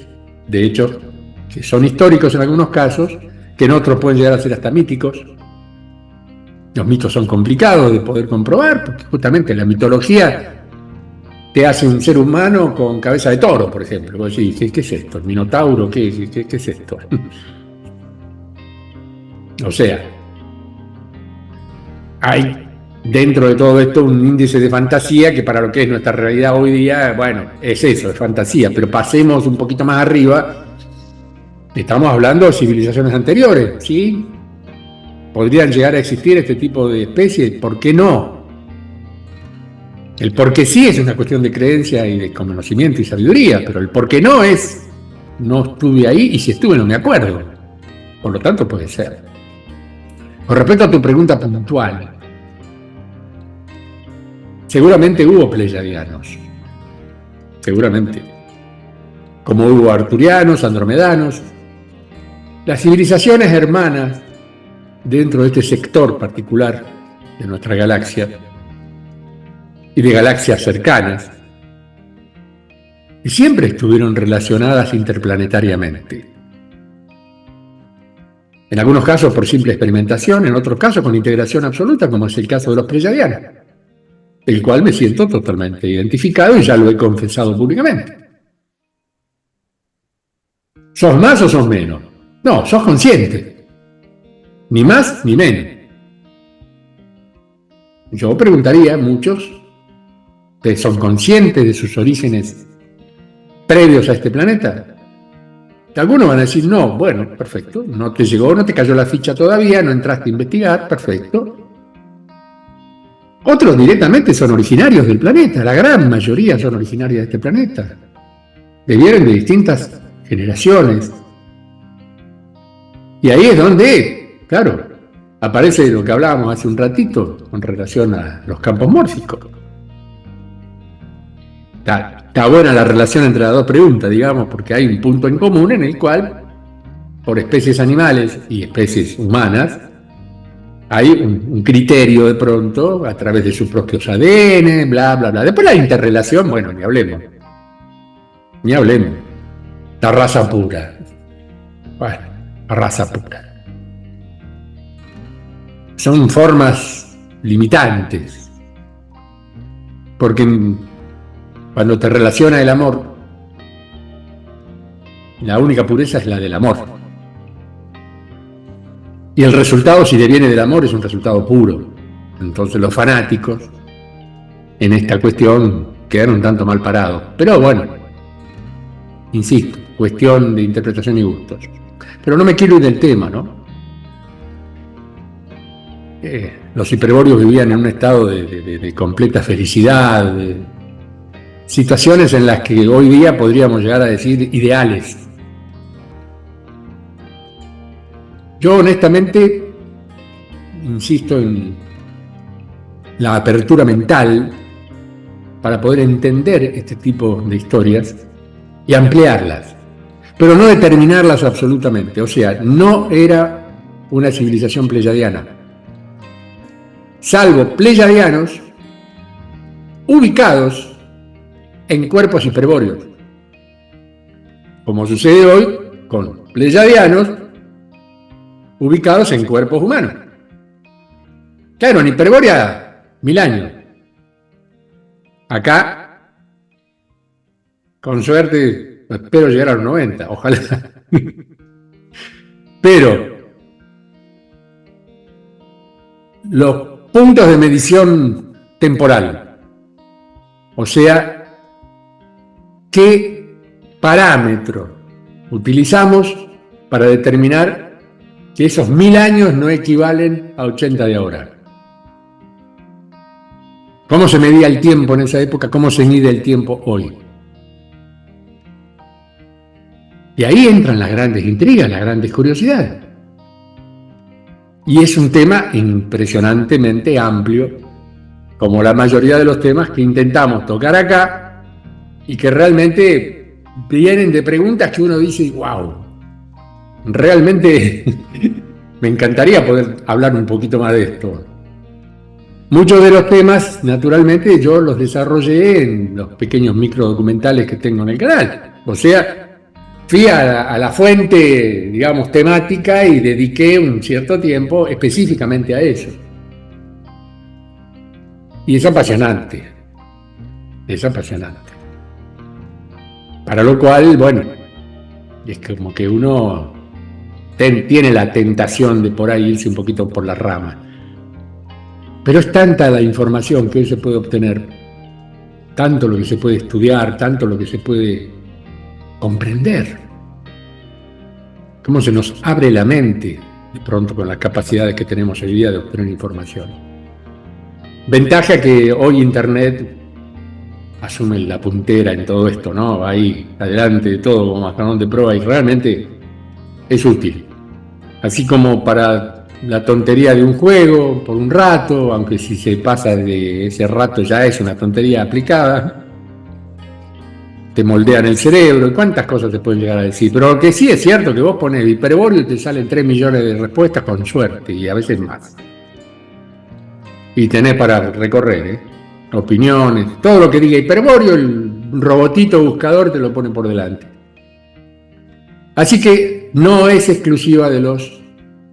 S1: de hechos que son históricos en algunos casos, que en otros pueden llegar a ser hasta míticos. Los mitos son complicados de poder comprobar, porque justamente la mitología te hace un ser humano con cabeza de toro, por ejemplo. Vos decís, ¿qué es esto? ¿El minotauro? ¿Qué es esto? O sea, hay dentro de todo esto un índice de fantasía que para lo que es nuestra realidad hoy día, bueno, es eso, es fantasía. Pero pasemos un poquito más arriba, estamos hablando de civilizaciones anteriores, ¿sí? ¿Podrían llegar a existir este tipo de especies? ¿Por qué no? El por qué sí es una cuestión de creencia y de conocimiento y sabiduría, pero el por qué no es, no estuve ahí y si estuve no me acuerdo. Por lo tanto puede ser. Con respecto a tu pregunta puntual, seguramente hubo pleyadianos, seguramente, como hubo arturianos, andromedanos. Las civilizaciones hermanas dentro de este sector particular de nuestra galaxia y de galaxias cercanas, y siempre estuvieron relacionadas interplanetariamente. En algunos casos por simple experimentación, en otros casos con integración absoluta, como es el caso de los pleyadianos, el cual me siento totalmente identificado y ya lo he confesado públicamente. ¿Sos más o sos menos? No, sos consciente. Ni más ni menos. Yo preguntaría, muchos que son conscientes de sus orígenes previos a este planeta. Algunos van a decir, no, bueno, perfecto, no te llegó, no te cayó la ficha todavía, no entraste a investigar, perfecto. Otros directamente son originarios del planeta, la gran mayoría son originarios de este planeta. Vienen de distintas generaciones. Y ahí es donde, claro, aparece lo que hablábamos hace un ratito con relación a los campos mórficos. Está buena la relación entre las dos preguntas, digamos, porque hay un punto en común en el cual, por especies animales y especies humanas, hay un criterio de pronto a través de sus propios ADN, bla, bla, bla. Después la interrelación, bueno, ni hablemos. Ni hablemos. La raza pura. Bueno, la raza pura. Son formas limitantes. Porque cuando te relaciona el amor, la única pureza es la del amor. Y el resultado, si deviene del amor, es un resultado puro. Entonces los fanáticos en esta cuestión quedaron un tanto mal parados. Pero bueno, insisto, cuestión de interpretación y gustos. Pero no me quiero ir del tema, ¿no? Los hiperbóreos vivían en un estado de completa felicidad, de situaciones en las que hoy día podríamos llegar a decir ideales. Yo honestamente insisto en la apertura mental para poder entender este tipo de historias y ampliarlas, pero no determinarlas absolutamente. O sea, no era una civilización pleyadiana, salvo pleyadianos ubicados en cuerpos hiperbóreos, como sucede hoy con pleyadianos ubicados en cuerpos humanos. Claro, en Hiperbórea, 1000 años. Acá, con suerte, espero llegar a los 90, ojalá. Pero los puntos de medición temporal, o sea, ¿qué parámetro utilizamos para determinar que esos 1000 años no equivalen a 80 de ahora? ¿Cómo se medía el tiempo en esa época? ¿Cómo se mide el tiempo hoy? Y ahí entran las grandes intrigas, las grandes curiosidades. Y es un tema impresionantemente amplio, como la mayoría de los temas que intentamos tocar acá, y que realmente vienen de preguntas que uno dice, wow, realmente me encantaría poder hablar un poquito más de esto. Muchos de los temas, naturalmente, yo los desarrollé en los pequeños microdocumentales que tengo en el canal. O sea, fui a la fuente, digamos, temática y dediqué un cierto tiempo específicamente a eso. Y es apasionante. Es apasionante. Para lo cual, bueno, es como que uno tiene la tentación de por ahí irse un poquito por la rama. Pero es tanta la información que hoy se puede obtener, tanto lo que se puede estudiar, tanto lo que se puede comprender, cómo se nos abre la mente de pronto con las capacidades que tenemos hoy día de obtener información. Ventaja que hoy Internet asume la puntera en todo esto, ¿no? Ahí adelante de todo, como mascarón de prueba, y realmente es útil. Así como para la tontería de un juego por un rato, aunque si se pasa de ese rato ya es una tontería aplicada, te moldean el cerebro y cuántas cosas te pueden llegar a decir. Pero lo que sí es cierto que vos pones hiperbóreo y te salen 3 millones de respuestas con suerte y a veces más. Y tenés para recorrer, opiniones, todo lo que diga Hiperborio, el robotito buscador te lo pone por delante. Así que no es exclusiva de los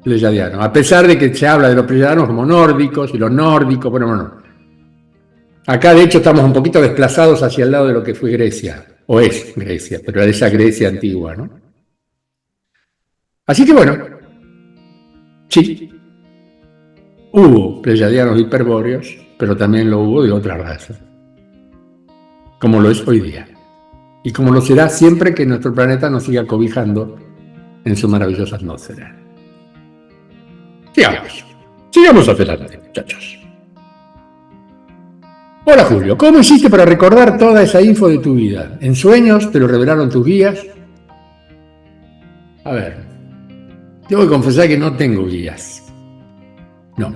S1: pleyadianos, a pesar de que se habla de los pleyadianos como nórdicos y los nórdicos, bueno. Acá de hecho estamos un poquito desplazados hacia el lado de lo que fue Grecia, o es Grecia, pero de esa Grecia antigua, ¿no? Así que bueno, sí, hubo pleyadianos hiperbóreos, pero también lo hubo de otra raza, como lo es hoy día, y como lo será siempre que nuestro planeta nos siga cobijando en su maravillosa atmósfera. Sigamos adelante, muchachos. Hola Julio, ¿cómo hiciste para recordar toda esa info de tu vida? ¿En sueños te lo revelaron tus guías? A ver, tengo que confesar que no tengo guías. No.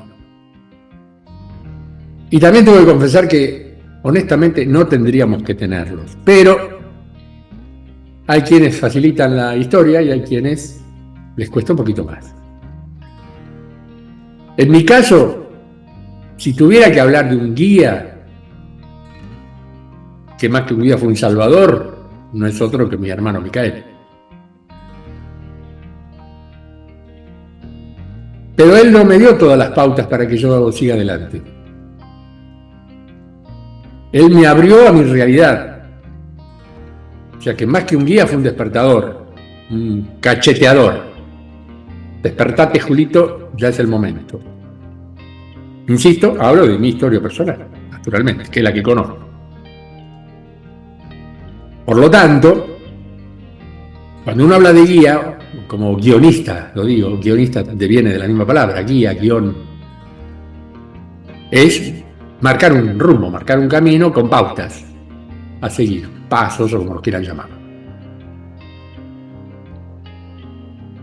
S1: Y también tengo que confesar que, honestamente, no tendríamos que tenerlos. Pero hay quienes facilitan la historia y hay quienes les cuesta un poquito más. En mi caso, si tuviera que hablar de un guía, que más que un guía fue un salvador, no es otro que mi hermano Micael. Pero él no me dio todas las pautas para que yo siga adelante. Él me abrió a mi realidad. O sea que más que un guía fue un despertador, un cacheteador. Despertate, Julito, ya es el momento. Insisto, hablo de mi historia personal, naturalmente, que es la que conozco. Por lo tanto, cuando uno habla de guía, como guionista, lo digo, guionista deviene de la misma palabra, guía, guión, es marcar un rumbo, marcar un camino con pautas a seguir, pasos o como lo quieran llamar.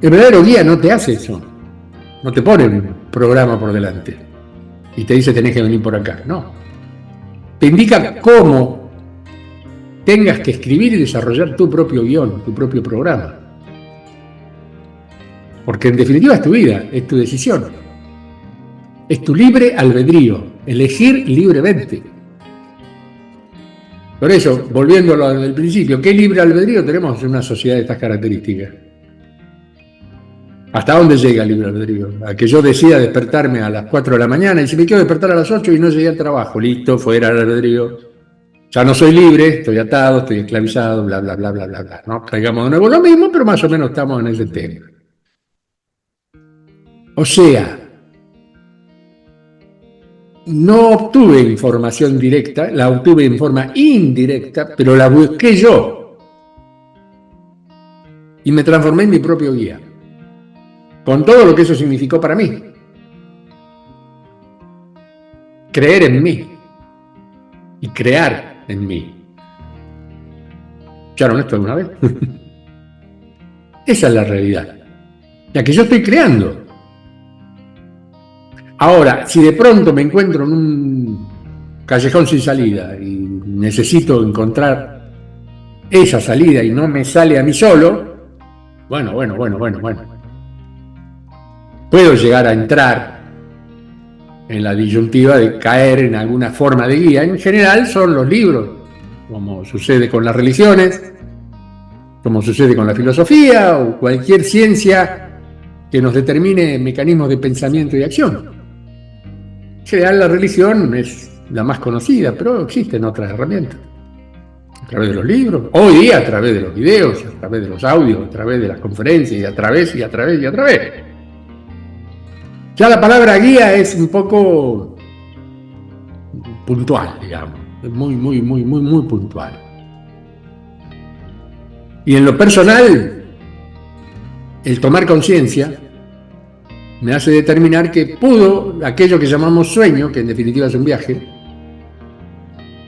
S1: El verdadero guía no te hace eso, no te pone un programa por delante y te dice tenés que venir por acá, no. Te indica cómo tengas que escribir y desarrollar tu propio guión, tu propio programa. Porque en definitiva es tu vida, es tu decisión. Es tu libre albedrío, elegir libremente. Por eso, volviendo a lo del principio, ¿qué libre albedrío tenemos en una sociedad de estas características? ¿Hasta dónde llega el libre albedrío? A que yo decida despertarme a las 4 de la mañana y si me quiero despertar a las 8 y no llegué al trabajo, listo, fuera el albedrío. Ya no soy libre, estoy atado, estoy esclavizado, bla, bla, bla, bla, bla, bla. ¿No? Traigamos de nuevo lo mismo, pero más o menos estamos en ese tema. O sea, no obtuve información directa, la obtuve en forma indirecta, pero la busqué yo. Y me transformé en mi propio guía. Con todo lo que eso significó para mí. Creer en mí. Y crear en mí. ¿Escucharon esto alguna vez? Esa es la realidad. La que yo estoy creando. Ahora, si de pronto me encuentro en un callejón sin salida y necesito encontrar esa salida y no me sale a mí solo, bueno. Puedo llegar a entrar en la disyuntiva de caer en alguna forma de guía. En general son los libros, como sucede con las religiones, como sucede con la filosofía o cualquier ciencia que nos determine mecanismos de pensamiento y acción. En general la religión es la más conocida, pero existen otras herramientas. A través de los libros, hoy día a través de los videos, a través de los audios, a través de las conferencias, y a través. Ya la palabra guía es un poco puntual, digamos, es muy puntual. Y en lo personal, el tomar conciencia me hace determinar que pudo aquello que llamamos sueño, que en definitiva es un viaje,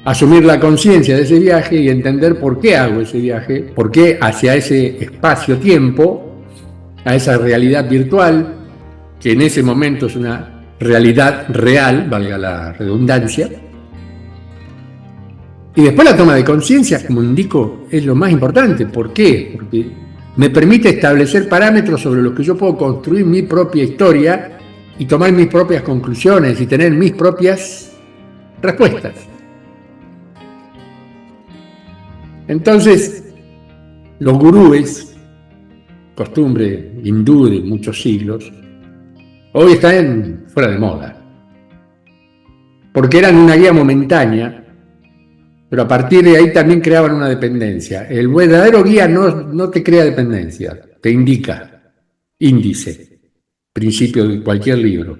S1: asumir la conciencia de ese viaje y entender por qué hago ese viaje, por qué hacia ese espacio-tiempo, a esa realidad virtual, que en ese momento es una realidad real, valga la redundancia. Y después la toma de conciencia, como indico, es lo más importante. ¿Por qué? Porque me permite establecer parámetros sobre los que yo puedo construir mi propia historia y tomar mis propias conclusiones y tener mis propias respuestas. Entonces, los gurúes, costumbre hindú de muchos siglos, hoy están fuera de moda, porque eran una guía momentánea, pero a partir de ahí también creaban una dependencia. El verdadero guía no te crea dependencia, te indica, índice, principio de cualquier libro.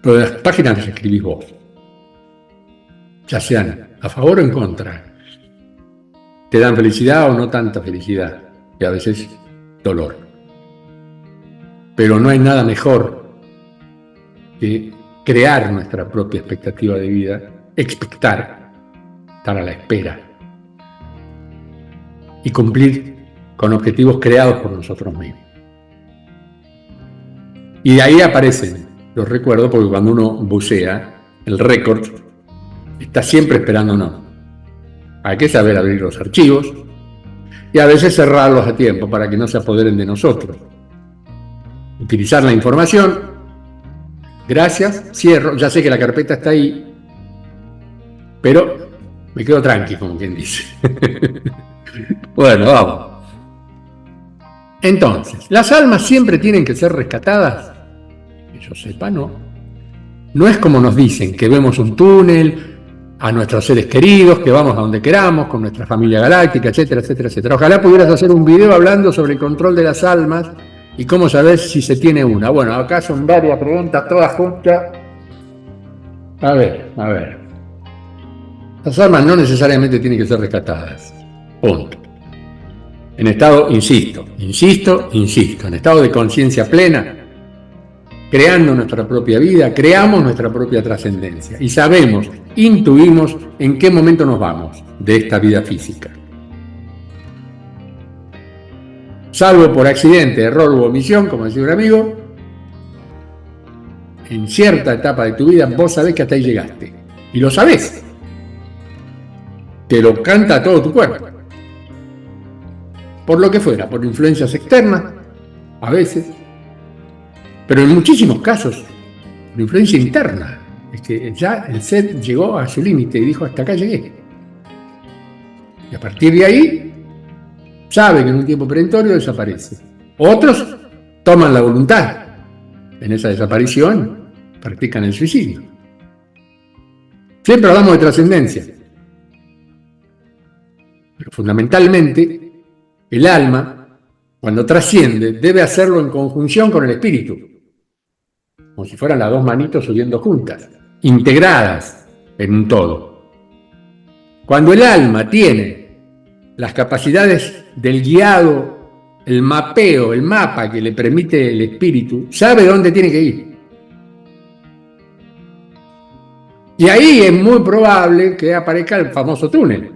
S1: Pero las páginas las escribís vos, ya sean a favor o en contra. Te dan felicidad o no tanta felicidad, y a veces dolor. Pero no hay nada mejor que crear nuestra propia expectativa de vida, expectar, estar a la espera y cumplir con objetivos creados por nosotros mismos. Y de ahí aparecen los recuerdos, porque cuando uno bucea, el récord está siempre esperándonos. Hay que saber abrir los archivos y a veces cerrarlos a tiempo para que no se apoderen de nosotros. Utilizar la información, gracias, cierro, ya sé que la carpeta está ahí, pero me quedo tranqui, como quien dice. Bueno, vamos. Entonces, ¿las almas siempre tienen que ser rescatadas? Que yo sepa, no. No es como nos dicen, que vemos un túnel, a nuestros seres queridos, que vamos a donde queramos, con nuestra familia galáctica, etcétera, etcétera, etcétera. Ojalá pudieras hacer un video hablando sobre el control de las almas y cómo saber si se tiene una. Bueno, acá son varias preguntas, todas juntas. A ver. Las almas no necesariamente tienen que ser rescatadas. Punto. En estado, insisto, en estado de conciencia plena, creando nuestra propia vida, creamos nuestra propia trascendencia y sabemos, intuimos en qué momento nos vamos de esta vida física. Salvo por accidente, error u omisión, como decía un amigo, en cierta etapa de tu vida vos sabés que hasta ahí llegaste. Y lo sabés. Te lo canta todo tu cuerpo. Por lo que fuera, por influencias externas, a veces, pero en muchísimos casos, por influencia interna. Es que ya el ser llegó a su límite y dijo, hasta acá llegué. Y a partir de ahí, sabe que en un tiempo perentorio desaparece. Otros toman la voluntad. En esa desaparición, practican el suicidio. Siempre hablamos de trascendencia. Pero fundamentalmente, el alma, cuando trasciende, debe hacerlo en conjunción con el espíritu. Como si fueran las dos manitos subiendo juntas, integradas en un todo. Cuando el alma tiene las capacidades del guiado, el mapeo, el mapa que le permite el espíritu, sabe dónde tiene que ir. Y ahí es muy probable que aparezca el famoso túnel.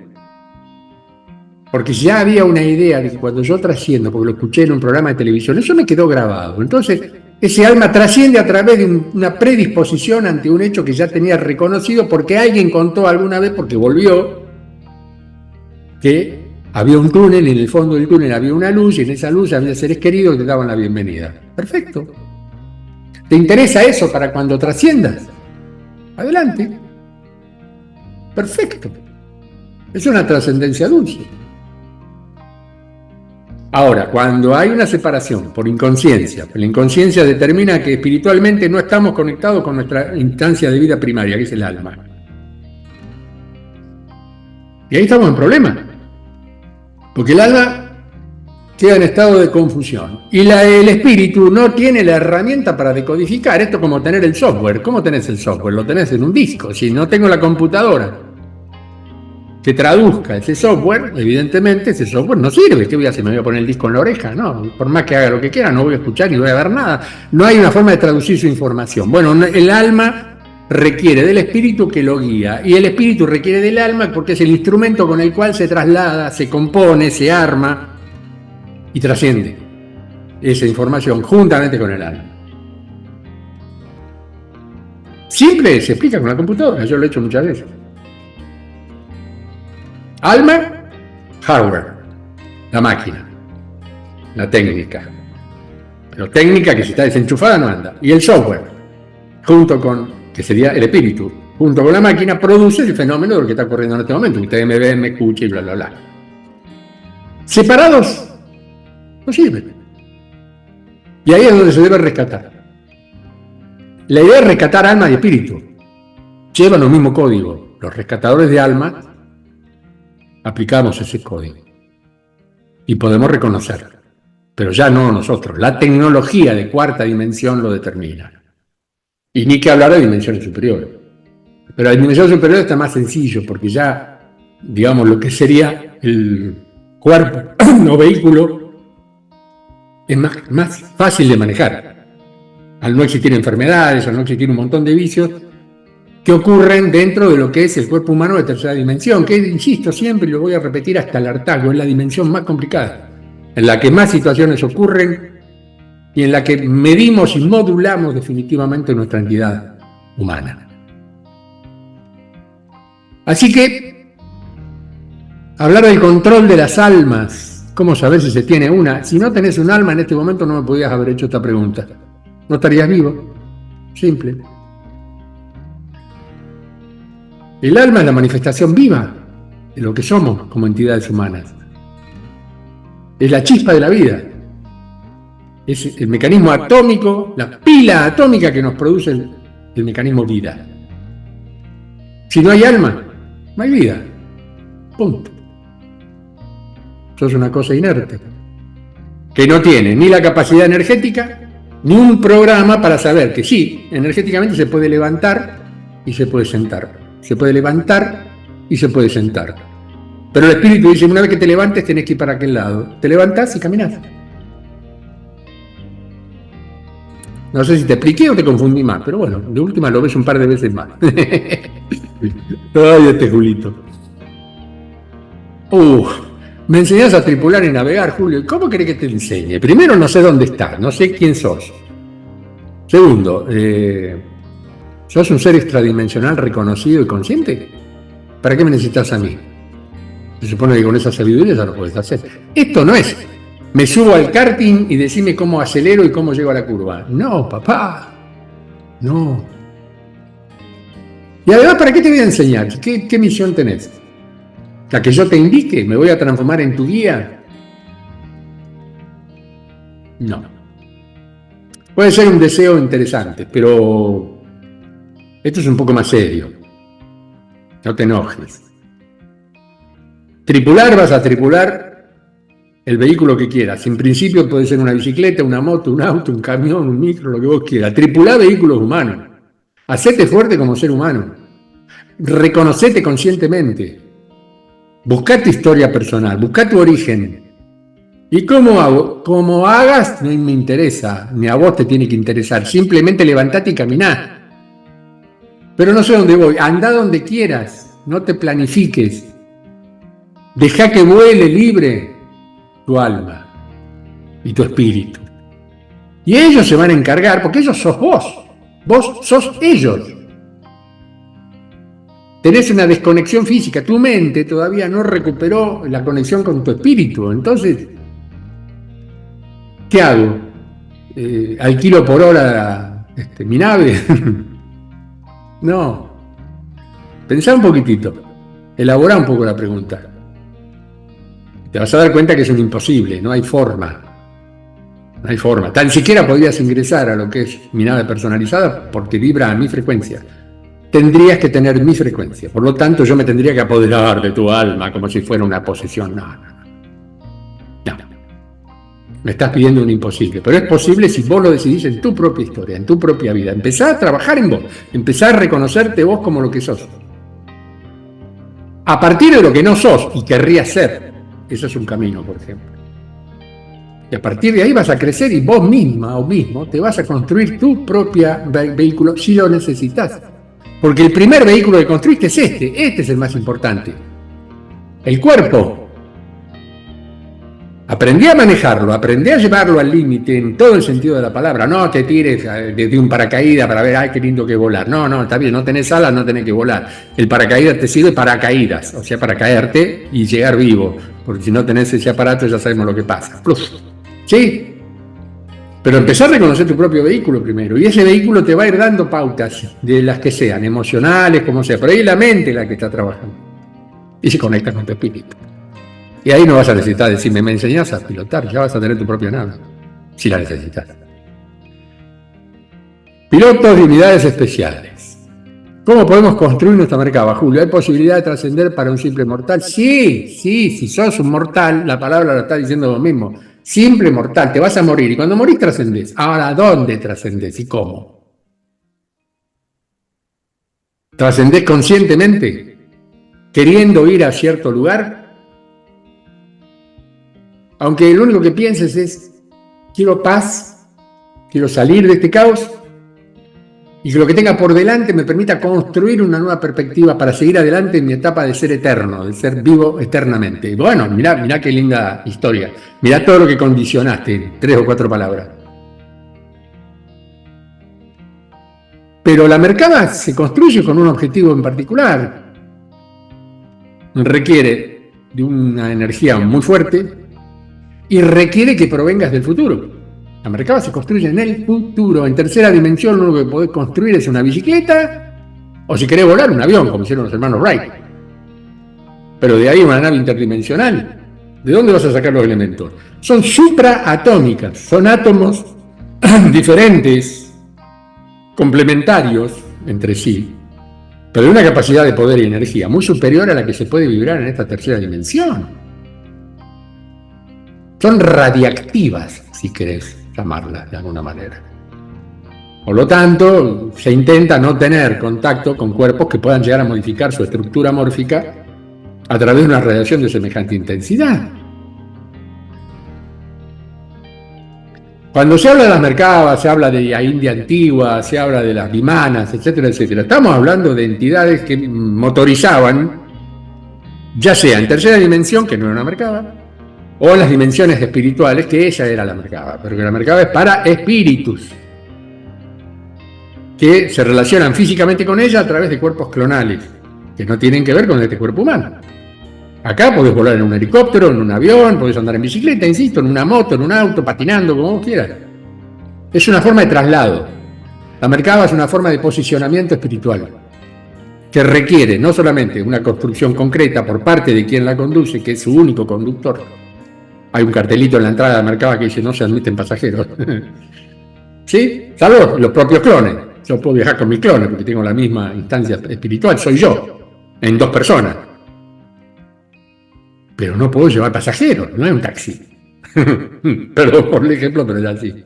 S1: Porque ya había una idea de que cuando yo trasciendo, porque lo escuché en un programa de televisión, eso me quedó grabado. Entonces, ese alma trasciende a través de una predisposición ante un hecho que ya tenía reconocido, porque alguien contó alguna vez, porque volvió, que había un túnel, y en el fondo del túnel había una luz, y en esa luz había seres queridos que te daban la bienvenida. Perfecto. ¿Te interesa eso para cuando trasciendas? Adelante. Perfecto. Es una trascendencia dulce. Ahora, cuando hay una separación por inconsciencia, la inconsciencia determina que espiritualmente no estamos conectados con nuestra instancia de vida primaria, que es el alma. Y ahí estamos en problema. Porque el alma queda en estado de confusión. Y el espíritu no tiene la herramienta para decodificar. Esto es como tener el software. ¿Cómo tenés el software? Lo tenés en un disco. Si no tengo la computadora que traduzca ese software, evidentemente ese software no sirve. ¿Qué voy a hacer? ¿Me voy a poner el disco en la oreja? No, por más que haga lo que quiera, no voy a escuchar ni voy a ver nada. No hay una forma de traducir su información. Bueno, el alma requiere del espíritu que lo guía, y el espíritu requiere del alma porque es el instrumento con el cual se traslada, se compone, se arma y trasciende esa información juntamente con el alma. Simple, se explica con la computadora, yo lo he hecho muchas veces. Alma, hardware, la máquina, la técnica. Pero técnica que si está desenchufada no anda. Y el software, que sería el espíritu, junto con la máquina, produce el fenómeno de lo que está ocurriendo en este momento. Ustedes me ven, me escuchan y bla, bla, bla. Separados, no sirven. Y ahí es donde se debe rescatar. La idea es rescatar alma y espíritu. Llevan el mismo código. Los rescatadores de alma aplicamos ese código. Y podemos reconocerlo. Pero ya no nosotros. La tecnología de cuarta dimensión lo determina. Y ni que hablar de dimensiones superiores. Pero la dimensión superior está más sencillo, porque ya, digamos, lo que sería el cuerpo o vehículo es más fácil de manejar. Al no existir enfermedades, al no existir un montón de vicios que ocurren dentro de lo que es el cuerpo humano de tercera dimensión, que, insisto siempre, y lo voy a repetir hasta el hartazgo, es la dimensión más complicada, en la que más situaciones ocurren y en la que medimos y modulamos definitivamente nuestra entidad humana. Así que, hablar del control de las almas, ¿cómo saber si se tiene una? Si no tenés un alma en este momento no me podías haber hecho esta pregunta. No estarías vivo. Simple. El alma es la manifestación viva de lo que somos como entidades humanas. Es la chispa de la vida. Es el mecanismo atómico, la pila atómica que nos produce el mecanismo vida. Si no hay alma, no hay vida. Punto. Sos una cosa inerte, que no tiene ni la capacidad energética, ni un programa para saber que sí, energéticamente se puede levantar y se puede sentar. Se puede levantar y se puede sentar. Pero el espíritu dice, una vez que te levantes tenés que ir para aquel lado. Te levantás y caminás. No sé si te expliqué o te confundí más, pero bueno, de última lo ves un par de veces más. Ay, este Julito. Me enseñás a tripular y navegar, Julio. ¿Cómo querés que te enseñe? Primero, no sé dónde estás, no sé quién sos. Segundo, ¿sos un ser extradimensional reconocido y consciente? ¿Para qué me necesitas a mí? Se supone que con esa sabiduría ya lo puedes hacer. Esto no es, me subo al karting y decime cómo acelero y cómo llego a la curva. No, papá. No. Y además, ¿para qué te voy a enseñar? ¿Qué misión tenés? ¿La que yo te indique? ¿Me voy a transformar en tu guía? No. Puede ser un deseo interesante, pero esto es un poco más serio. No te enojes. Tripular, vas a tripular el vehículo que quieras. En principio puede ser una bicicleta, una moto, un auto, un camión, un micro, lo que vos quieras. Tripular vehículos humanos. Hacete fuerte como ser humano. Reconocete conscientemente. Buscá tu historia personal, buscá tu origen. ¿Y cómo hago? Como hagas, no me interesa, ni a vos te tiene que interesar. Simplemente levantate y caminá. Pero no sé dónde voy, andá donde quieras, no te planifiques. Deja que vuele libre tu alma y tu espíritu. Y ellos se van a encargar, porque ellos sos vos sos ellos. Tenés una desconexión física, tu mente todavía no recuperó la conexión con tu espíritu. Entonces, ¿qué hago? ¿Alquilo por hora mi nave? No. Pensá un poquitito, elaborá un poco la pregunta. Te vas a dar cuenta que es un imposible, no hay forma. No hay forma. Tan siquiera podrías ingresar a lo que es mi nave personalizada porque vibra a mi frecuencia. Tendrías que tener mi frecuencia. Por lo tanto, yo me tendría que apoderar de tu alma como si fuera una posesión. No. Me estás pidiendo un imposible. Pero es posible si vos lo decidís en tu propia historia, en tu propia vida. Empezá a trabajar en vos. Empezá a reconocerte vos como lo que sos. A partir de lo que no sos y querrías ser. Eso es un camino, por ejemplo. Y a partir de ahí vas a crecer y vos misma o mismo te vas a construir tu propio vehículo si lo necesitas. Porque el primer vehículo que construiste es este es el más importante. El cuerpo. Aprendí a manejarlo, aprendí a llevarlo al límite en todo el sentido de la palabra. No te tires desde un paracaídas para ver, ay, qué lindo que volar. No, está bien, no tenés alas, no tenés que volar. El paracaídas te sirve para caídas, o sea, para caerte y llegar vivo. Porque si no tenés ese aparato ya sabemos lo que pasa. ¿Sí? Pero empezar a reconocer tu propio vehículo primero, y ese vehículo te va a ir dando pautas, de las que sean, emocionales, como sea, pero ahí es la mente la que está trabajando, y se conecta con tu espíritu. Y ahí no vas a necesitar decirme, me enseñás a pilotar, ya vas a tener tu propia nave, si la necesitas. Pilotos de unidades especiales. ¿Cómo podemos construir nuestra Merkaba, Julio? ¿Hay posibilidad de trascender para un simple mortal? Sí, si sos un mortal, la palabra lo está diciendo vos mismo. Simple mortal, te vas a morir, y cuando morís trascendés. Ahora, ¿dónde trascendés y cómo? ¿Trascendés conscientemente? ¿Queriendo ir a cierto lugar? Aunque lo único que pienses es, quiero paz, quiero salir de este caos, y que lo que tenga por delante me permita construir una nueva perspectiva para seguir adelante en mi etapa de ser eterno, de ser vivo eternamente. Bueno, mirá qué linda historia. Mirá todo lo que condicionaste en 3 o 4 palabras. Pero la Merkaba se construye con un objetivo en particular. Requiere de una energía muy fuerte y requiere que provengas del futuro. La Merkaba se construye en el futuro. En tercera dimensión lo único que podés construir es una bicicleta, o si querés volar, un avión, como hicieron los hermanos Wright. Pero de ahí una nave interdimensional. ¿De dónde vas a sacar los elementos? Son supraatómicas, son átomos diferentes, complementarios entre sí, pero de una capacidad de poder y energía muy superior a la que se puede vibrar en esta tercera dimensión. Son radiactivas, si querés llamarlas de alguna manera. Por lo tanto, se intenta no tener contacto con cuerpos que puedan llegar a modificar su estructura mórfica a través de una radiación de semejante intensidad. Cuando se habla de las Merkabas, se habla de la India antigua, se habla de las vimanas, etcétera, etcétera. Estamos hablando de entidades que motorizaban, ya sea en tercera dimensión, que no era una Merkaba, o en las dimensiones espirituales, que ella era la Merkaba, pero que la Merkaba es para espíritus, que se relacionan físicamente con ella a través de cuerpos clonales, que no tienen que ver con este cuerpo humano. Acá podés volar en un helicóptero, en un avión, podés andar en bicicleta, insisto, en una moto, en un auto, patinando, como vos quieras. Es una forma de traslado. La Merkaba es una forma de posicionamiento espiritual, que requiere no solamente una construcción concreta por parte de quien la conduce, que es su único conductor. Hay un cartelito en la entrada de la Merkaba que dice no se admiten pasajeros. ¿Sí? Salvo los propios clones. Yo puedo viajar con mis clones porque tengo la misma instancia espiritual, soy yo, en 2 personas. Pero no puedo llevar pasajeros, no es un taxi. Perdón por el ejemplo, pero es así.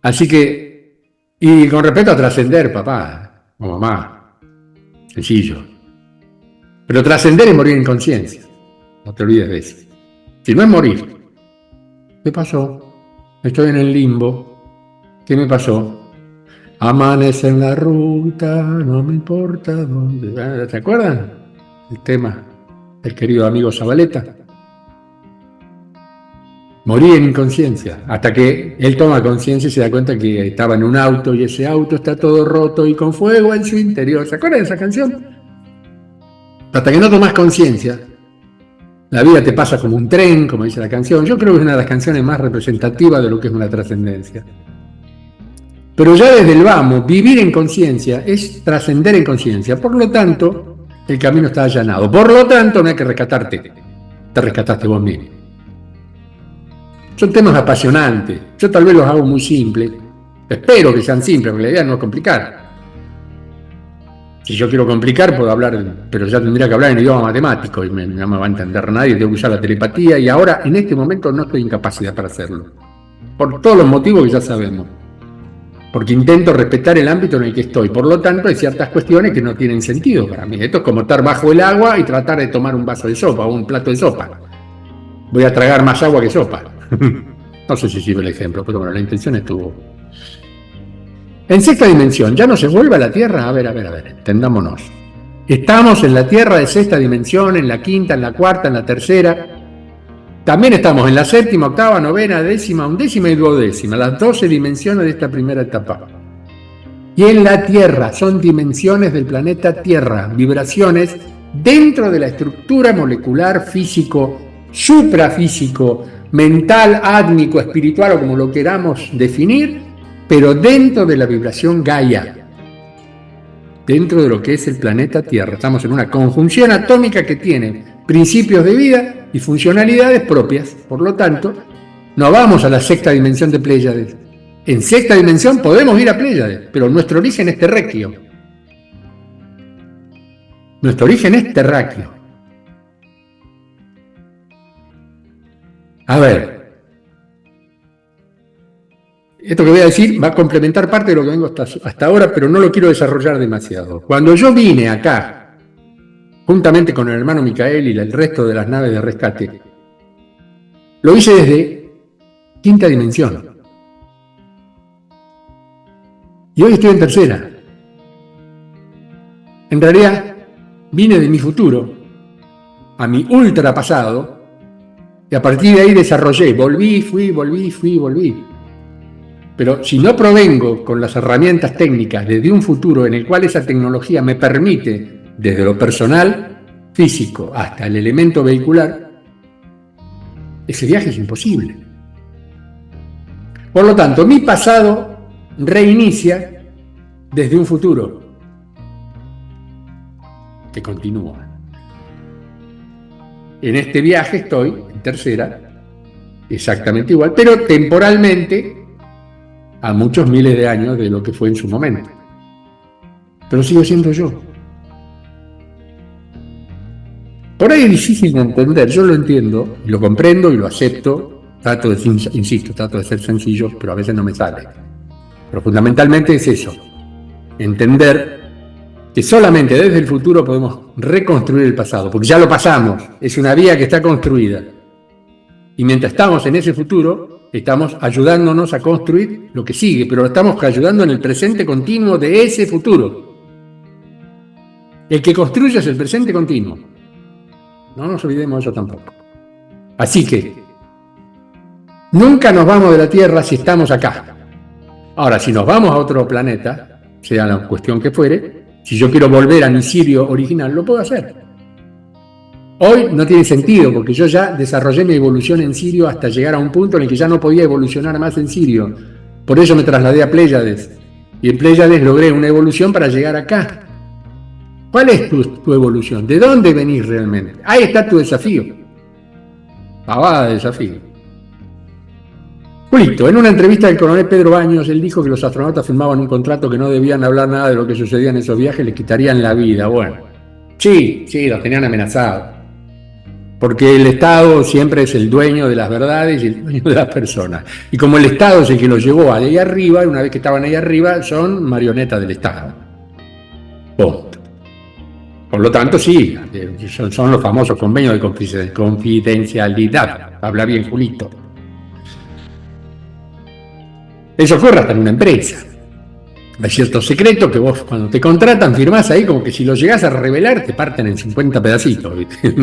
S1: Así que, y con respecto a trascender, papá o mamá, sencillo. Pero trascender es morir en conciencia. No te olvides de eso. Si no es morir, ¿qué pasó? Estoy en el limbo. ¿Qué me pasó? Amanece en la ruta, no me importa dónde. ¿Te acuerdan? El tema del querido amigo Zabaleta. Morí en inconsciencia, hasta que él toma conciencia y se da cuenta que estaba en un auto y ese auto está todo roto y con fuego en su interior. ¿Se acuerdan de esa canción? Hasta que no tomas conciencia, la vida te pasa como un tren, como dice la canción. Yo creo que es una de las canciones más representativas de lo que es una trascendencia. Pero ya desde el vamos, vivir en conciencia es trascender en conciencia. Por lo tanto, el camino está allanado. Por lo tanto, no hay que rescatarte. Te rescataste vos mismo. Son temas apasionantes. Yo tal vez los hago muy simples. Espero que sean simples, porque la idea no es complicar. Si yo quiero complicar, puedo hablar, pero ya tendría que hablar en idioma matemático y no me va a entender nadie, tengo que usar la telepatía y ahora, en este momento, no estoy en capacidad para hacerlo. Por todos los motivos que ya sabemos. Porque intento respetar el ámbito en el que estoy. Por lo tanto, hay ciertas cuestiones que no tienen sentido para mí. Esto es como estar bajo el agua y tratar de tomar un vaso de sopa o un plato de sopa. Voy a tragar más agua que sopa. No sé si sirve el ejemplo, pero bueno, la intención estuvo. En sexta dimensión, ¿ya no se vuelve a la Tierra? A ver, entendámonos. Estamos en la Tierra de sexta dimensión, en la quinta, en la cuarta, en la tercera. También estamos en la séptima, octava, novena, décima, undécima y duodécima, las 12 dimensiones de esta primera etapa. Y en la Tierra, son dimensiones del planeta Tierra, vibraciones dentro de la estructura molecular físico suprafísico, mental, átmico, espiritual o como lo queramos definir, pero dentro de la vibración Gaia, dentro de lo que es el planeta Tierra. Estamos en una conjunción atómica que tiene principios de vida y funcionalidades propias. Por lo tanto, no vamos a la sexta dimensión de Pléyades. En sexta dimensión podemos ir a Pléyades, pero nuestro origen es terráqueo. Nuestro origen es terráqueo. A ver, esto que voy a decir va a complementar parte de lo que vengo hasta ahora, pero no lo quiero desarrollar demasiado. Cuando yo vine acá, juntamente con el hermano Micael y el resto de las naves de rescate, lo hice desde quinta dimensión. Y hoy estoy en tercera. En realidad, vine de mi futuro a mi ultra pasado y a partir de ahí desarrollé, volví. Pero si no provengo con las herramientas técnicas desde un futuro en el cual esa tecnología me permite, desde lo personal, físico, hasta el elemento vehicular, ese viaje es imposible. Por lo tanto, mi pasado reinicia desde un futuro que continúa. En este viaje estoy, en tercera, exactamente igual, pero temporalmente a muchos miles de años de lo que fue en su momento. Pero sigo siendo yo. Por ahí es difícil de entender, yo lo entiendo, lo comprendo y lo acepto, trato de ser sencillo, pero a veces no me sale. Pero fundamentalmente es eso, entender que solamente desde el futuro podemos reconstruir el pasado, porque ya lo pasamos, es una vía que está construida. Y mientras estamos en ese futuro, estamos ayudándonos a construir lo que sigue, pero lo estamos ayudando en el presente continuo de ese futuro. El que construye es el presente continuo. No nos olvidemos de eso tampoco. Así que, nunca nos vamos de la Tierra si estamos acá. Ahora, si nos vamos a otro planeta, sea la cuestión que fuere, si yo quiero volver a mi Sirio original, lo puedo hacer. Hoy no tiene sentido, porque yo ya desarrollé mi evolución en Sirio hasta llegar a un punto en el que ya no podía evolucionar más en Sirio. Por eso me trasladé a Pléyades. Y en Pléyades logré una evolución para llegar acá. ¿Cuál es tu evolución? ¿De dónde venís realmente? Ahí está tu desafío. Pavada de desafío. Julito, en una entrevista del coronel Pedro Baños, él dijo que los astronautas firmaban un contrato que no debían hablar nada de lo que sucedía en esos viajes, les quitarían la vida. Bueno, sí, los tenían amenazados. Porque el Estado siempre es el dueño de las verdades y el dueño de las personas. Y como el Estado es el que los llevó ahí arriba, y una vez que estaban ahí arriba, son marionetas del Estado. Punto. Por lo tanto, sí, son los famosos convenios de confidencialidad. Habla bien, Julito. Eso ocurre hasta en una empresa. Hay ciertos secretos que vos cuando te contratan firmás ahí como que si los llegás a revelar te parten en 50 pedacitos, ¿viste?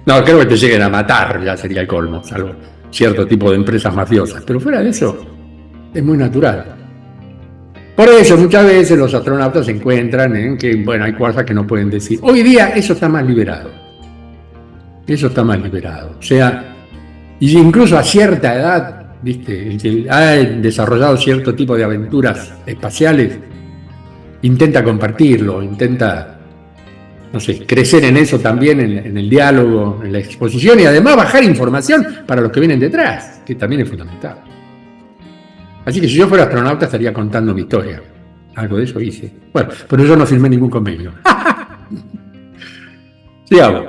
S1: No, creo que te lleguen a matar, ya sería el colmo, salvo cierto tipo de empresas mafiosas. Pero fuera de eso, es muy natural. Por eso muchas veces los astronautas se encuentran en que, bueno, hay cosas que no pueden decir. Hoy día eso está más liberado. O sea, y incluso a cierta edad, ¿viste? El que ha desarrollado cierto tipo de aventuras espaciales intenta compartirlo, intenta, no sé, crecer en eso también, en el diálogo, en la exposición y además bajar información para los que vienen detrás, que también es fundamental. Así que si yo fuera astronauta estaría contando mi historia. Algo de eso hice. Bueno, pero yo no firmé ningún convenio. Sigamos.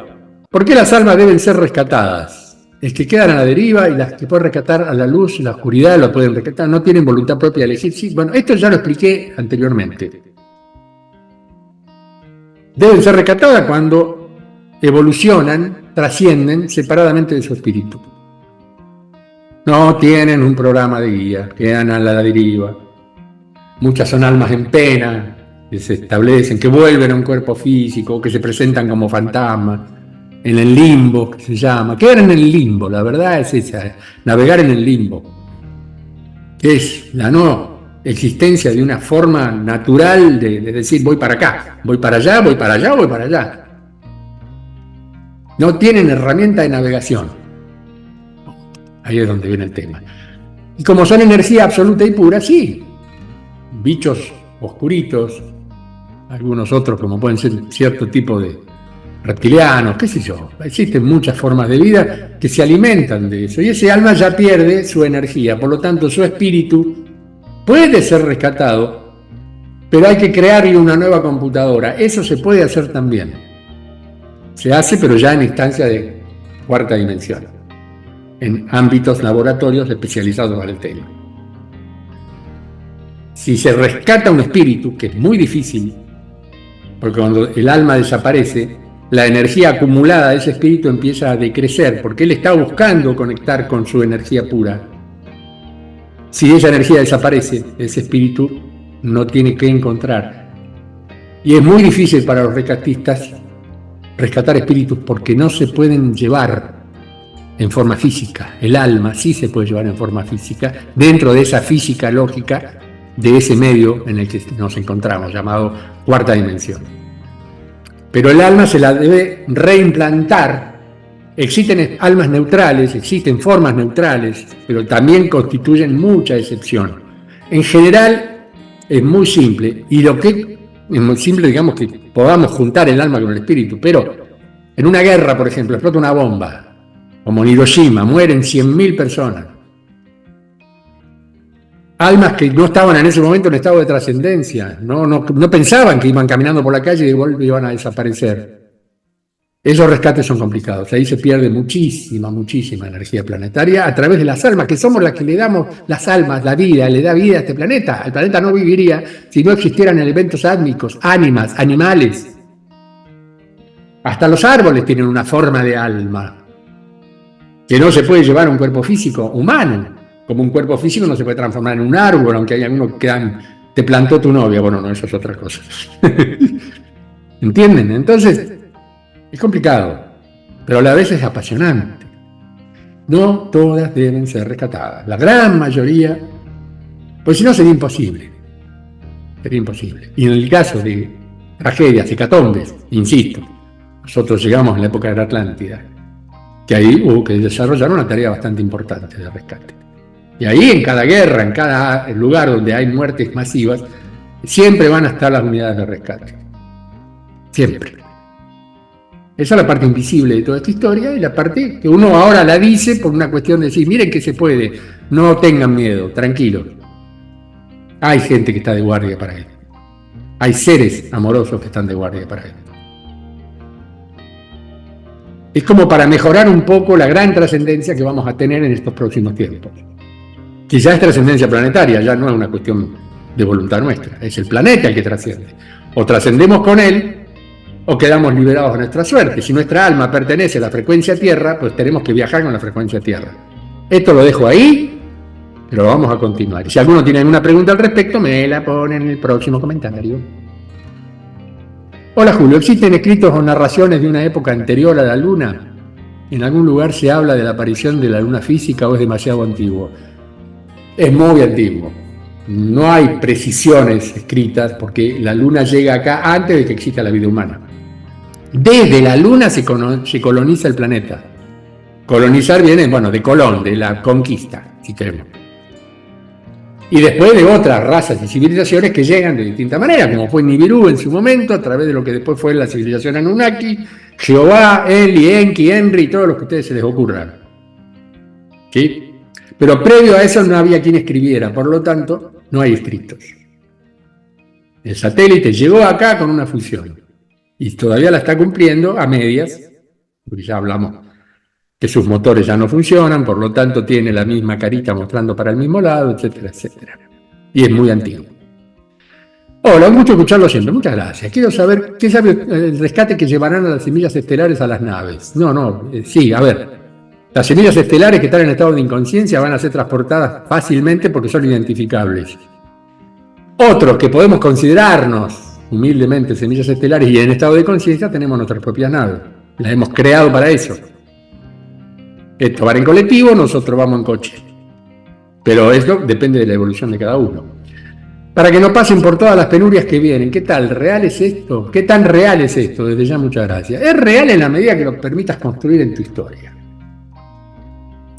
S1: ¿Por qué las almas deben ser rescatadas? Es que quedan a la deriva y las que pueden rescatar a la luz, la oscuridad, lo pueden rescatar, no tienen voluntad propia de elegir. Sí, bueno, esto ya lo expliqué anteriormente. Deben ser rescatadas cuando evolucionan, trascienden separadamente de su espíritu. No tienen un programa de guía, quedan a la deriva. Muchas son almas en pena, que se establecen, que vuelven a un cuerpo físico, que se presentan como fantasmas, en el limbo, que se llama. Quedan en el limbo, la verdad es esa, navegar en el limbo, que es la no existencia de una forma natural de decir voy para acá, voy para allá. No tienen herramienta de navegación. Ahí es donde viene el tema. Y como son energía absoluta y pura, sí, bichos oscuritos, algunos otros como pueden ser cierto tipo de reptilianos, qué sé yo, existen muchas formas de vida que se alimentan de eso, y ese alma ya pierde su energía, por lo tanto su espíritu puede ser rescatado, pero hay que crearle una nueva computadora. Eso se puede hacer también, se hace pero ya en instancia de cuarta dimensión, en ámbitos laboratorios especializados para el tema. Si se rescata un espíritu, que es muy difícil, porque cuando el alma desaparece, la energía acumulada de ese espíritu empieza a decrecer, porque él está buscando conectar con su energía pura. Si esa energía desaparece, ese espíritu no tiene que encontrar. Y es muy difícil para los rescatistas rescatar espíritus porque no se pueden llevar en forma física. El alma sí se puede llevar en forma física, dentro de esa física lógica de ese medio en el que nos encontramos, llamado cuarta dimensión. Pero el alma se la debe reimplantar. Existen almas neutrales, existen formas neutrales, pero también constituyen mucha excepción. En general es muy simple, y lo que es muy simple, digamos, que podamos juntar el alma con el espíritu, pero en una guerra, por ejemplo, explota una bomba, como en Hiroshima, mueren 100.000 personas. Almas que no estaban en ese momento en estado de trascendencia, no pensaban que iban caminando por la calle y de golpe iban a desaparecer. Esos rescates son complicados, ahí se pierde muchísima energía planetaria a través de las almas, que somos las que le damos las almas, la vida, le da vida a este planeta. El planeta no viviría si no existieran elementos átmicos, ánimas, animales. Hasta los árboles tienen una forma de alma, que no se puede llevar a un cuerpo físico humano. Como un cuerpo físico no se puede transformar en un árbol, aunque hay algunos que te plantó tu novia. Bueno, no, eso es otra cosa. ¿Entienden? Entonces, es complicado, pero a la vez es apasionante. No todas deben ser rescatadas. La gran mayoría, pues si no sería imposible. Sería imposible. Y en el caso de tragedias, hecatombes, insisto, nosotros llegamos en la época de la Atlántida, que ahí hubo que desarrollar una tarea bastante importante de rescate. Y ahí en cada guerra, en cada lugar donde hay muertes masivas, siempre van a estar las unidades de rescate. Siempre. Esa es la parte invisible de toda esta historia y la parte que uno ahora la dice por una cuestión de decir, miren que se puede, no tengan miedo, tranquilos. Hay gente que está de guardia para él. Hay seres amorosos que están de guardia para él. Es como para mejorar un poco la gran trascendencia que vamos a tener en estos próximos tiempos. Que ya es trascendencia planetaria, ya no es una cuestión de voluntad nuestra, es el planeta el que trasciende. O trascendemos con él, o quedamos liberados de nuestra suerte. Si nuestra alma pertenece a la frecuencia Tierra, pues tenemos que viajar con la frecuencia Tierra. Esto lo dejo ahí, pero vamos a continuar. Y si alguno tiene alguna pregunta al respecto, me la pone en el próximo comentario. Hola Julio, ¿existen escritos o narraciones de una época anterior a la Luna? ¿En algún lugar se habla de la aparición de la Luna física o es demasiado antiguo? Es muy antiguo. No hay precisiones escritas porque la Luna llega acá antes de que exista la vida humana. Desde la Luna se coloniza el planeta. Colonizar viene, de Colón, de la conquista, si queremos. Y después de otras razas y civilizaciones que llegan de distintas maneras, como fue Nibiru en su momento, a través de lo que después fue la civilización Anunnaki, Jehová, Eli, Enki, Henry, todos los que a ustedes se les ocurran. ¿Sí? Pero previo a eso no había quien escribiera, por lo tanto, no hay escritos. El satélite llegó acá con una fusión y todavía la está cumpliendo a medias, porque ya hablamos que sus motores ya no funcionan, por lo tanto tiene la misma carita mostrando para el mismo lado, etcétera, etcétera. Y es muy antiguo. Hola, mucho escucharlo siempre, muchas gracias. Quiero saber qué sabe el rescate que llevarán a las semillas estelares a las naves. Sí, a ver. Las semillas estelares que están en estado de inconsciencia van a ser transportadas fácilmente porque son identificables. Otros que podemos considerarnos humildemente semillas estelares y en estado de conciencia tenemos nuestras propias naves. Las hemos creado para eso. Estos van en colectivo, nosotros vamos en coche. Pero eso depende de la evolución de cada uno. Para que no pasen por todas las penurias que vienen. ¿Qué tal? ¿Real es esto? ¿Qué tan real es esto? Desde ya muchas gracias. Es real en la medida que lo permitas construir en tu historia.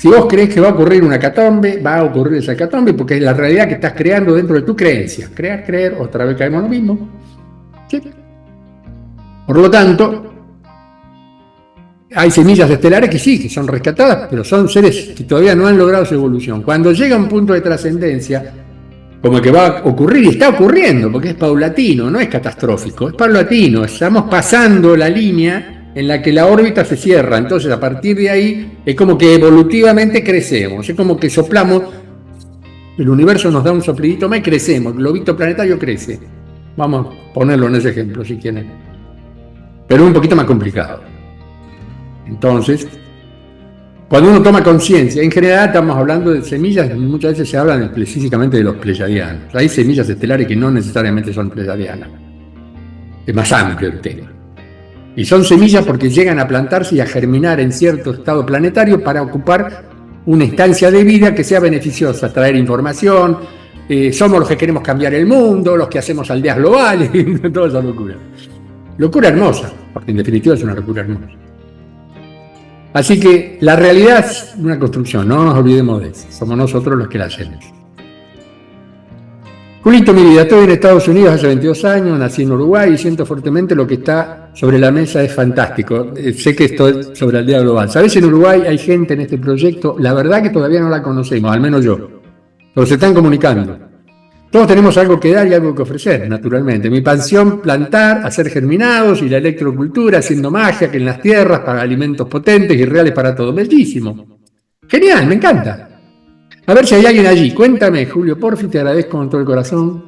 S1: Si vos crees que va a ocurrir una hecatombe, va a ocurrir esa hecatombe porque es la realidad que estás creando dentro de tu creencia. Creer, otra vez caemos en lo mismo. ¿Sí? Por lo tanto, hay semillas estelares que sí, que son rescatadas, pero son seres que todavía no han logrado su evolución. Cuando llega un punto de trascendencia, como que va a ocurrir, y está ocurriendo, porque es paulatino, no es catastrófico, es paulatino, estamos pasando la línea en la que la órbita se cierra, entonces a partir de ahí es como que evolutivamente crecemos, es como que soplamos, el universo nos da un soplidito más y crecemos, el globito planetario crece. Vamos a ponerlo en ese ejemplo si quieren, pero un poquito más complicado. Entonces, cuando uno toma conciencia, en general estamos hablando de semillas, muchas veces se habla específicamente de los pleyadianos. Hay semillas estelares que no necesariamente son pleyadianas. Es más amplio el tema. Y son semillas porque llegan a plantarse y a germinar en cierto estado planetario para ocupar una instancia de vida que sea beneficiosa, traer información. Somos los que queremos cambiar el mundo, los que hacemos aldeas globales, toda esa locura. Locura hermosa, porque en definitiva es una locura hermosa. Así que la realidad es una construcción, no nos olvidemos de eso. Somos nosotros los que la hacemos. Julito, mi vida, estoy en Estados Unidos hace 22 años, nací en Uruguay y siento fuertemente lo que está sobre la mesa es fantástico. Sé que esto es sobre la aldea global. ¿Sabes? En Uruguay hay gente en este proyecto, la verdad que todavía no la conocemos, al menos yo, pero se están comunicando. Todos tenemos algo que dar y algo que ofrecer, naturalmente. Mi pasión, plantar, hacer germinados y la electrocultura, haciendo magia que en las tierras para alimentos potentes y reales para todo. Bellísimo. Genial, me encanta. A ver si hay alguien allí. Cuéntame, Julio, porfi, te agradezco con todo el corazón.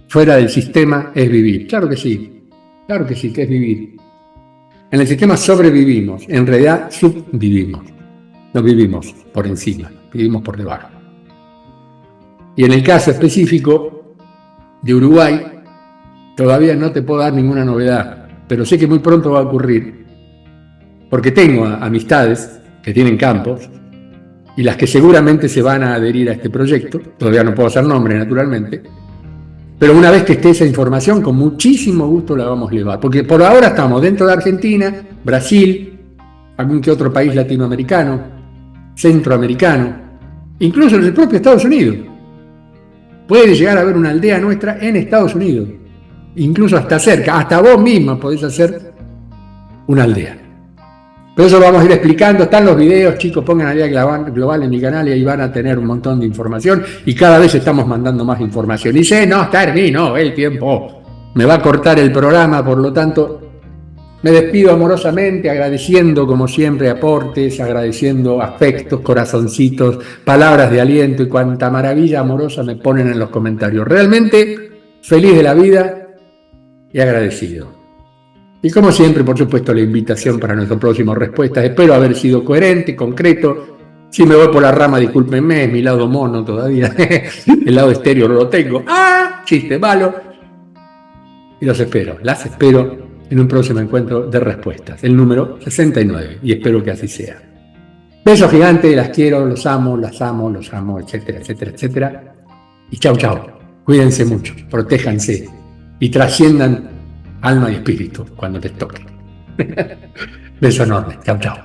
S1: Fuera del sistema es vivir. Claro que sí, que es vivir. En el sistema sobrevivimos, en realidad subvivimos. No vivimos por encima, vivimos por debajo. Y en el caso específico de Uruguay, todavía no te puedo dar ninguna novedad, pero sé que muy pronto va a ocurrir, porque tengo amistades que tienen campos, y las que seguramente se van a adherir a este proyecto, todavía no puedo hacer nombre naturalmente, pero una vez que esté esa información, con muchísimo gusto la vamos a llevar, porque por ahora estamos dentro de Argentina, Brasil, algún que otro país latinoamericano, centroamericano, incluso en el propio Estados Unidos. Puede llegar a haber una aldea nuestra en Estados Unidos, incluso hasta cerca, hasta vos misma podés hacer una aldea. Pero eso lo vamos a ir explicando, están los videos, chicos, pongan Aldea Global en mi canal y ahí van a tener un montón de información y cada vez estamos mandando más información. Y sé, no, terminó el tiempo, me va a cortar el programa, por lo tanto, me despido amorosamente, agradeciendo como siempre aportes, agradeciendo afectos, corazoncitos, palabras de aliento y cuanta maravilla amorosa me ponen en los comentarios. Realmente feliz de la vida y agradecido. Y como siempre, por supuesto, la invitación para nuestras próximas respuestas. Espero haber sido coherente, concreto. Si me voy por la rama, discúlpenme, es mi lado mono todavía. El lado estéreo no lo tengo. ¡Ah! Chiste malo. Y las espero en un próximo encuentro de respuestas, el número 69. Y espero que así sea. Besos gigantes, las quiero, los amo, etcétera, etcétera, etcétera. Y chau, chau. Cuídense mucho, protéjanse y trasciendan alma y espíritu cuando les toque. Beso enorme. Chau, chau.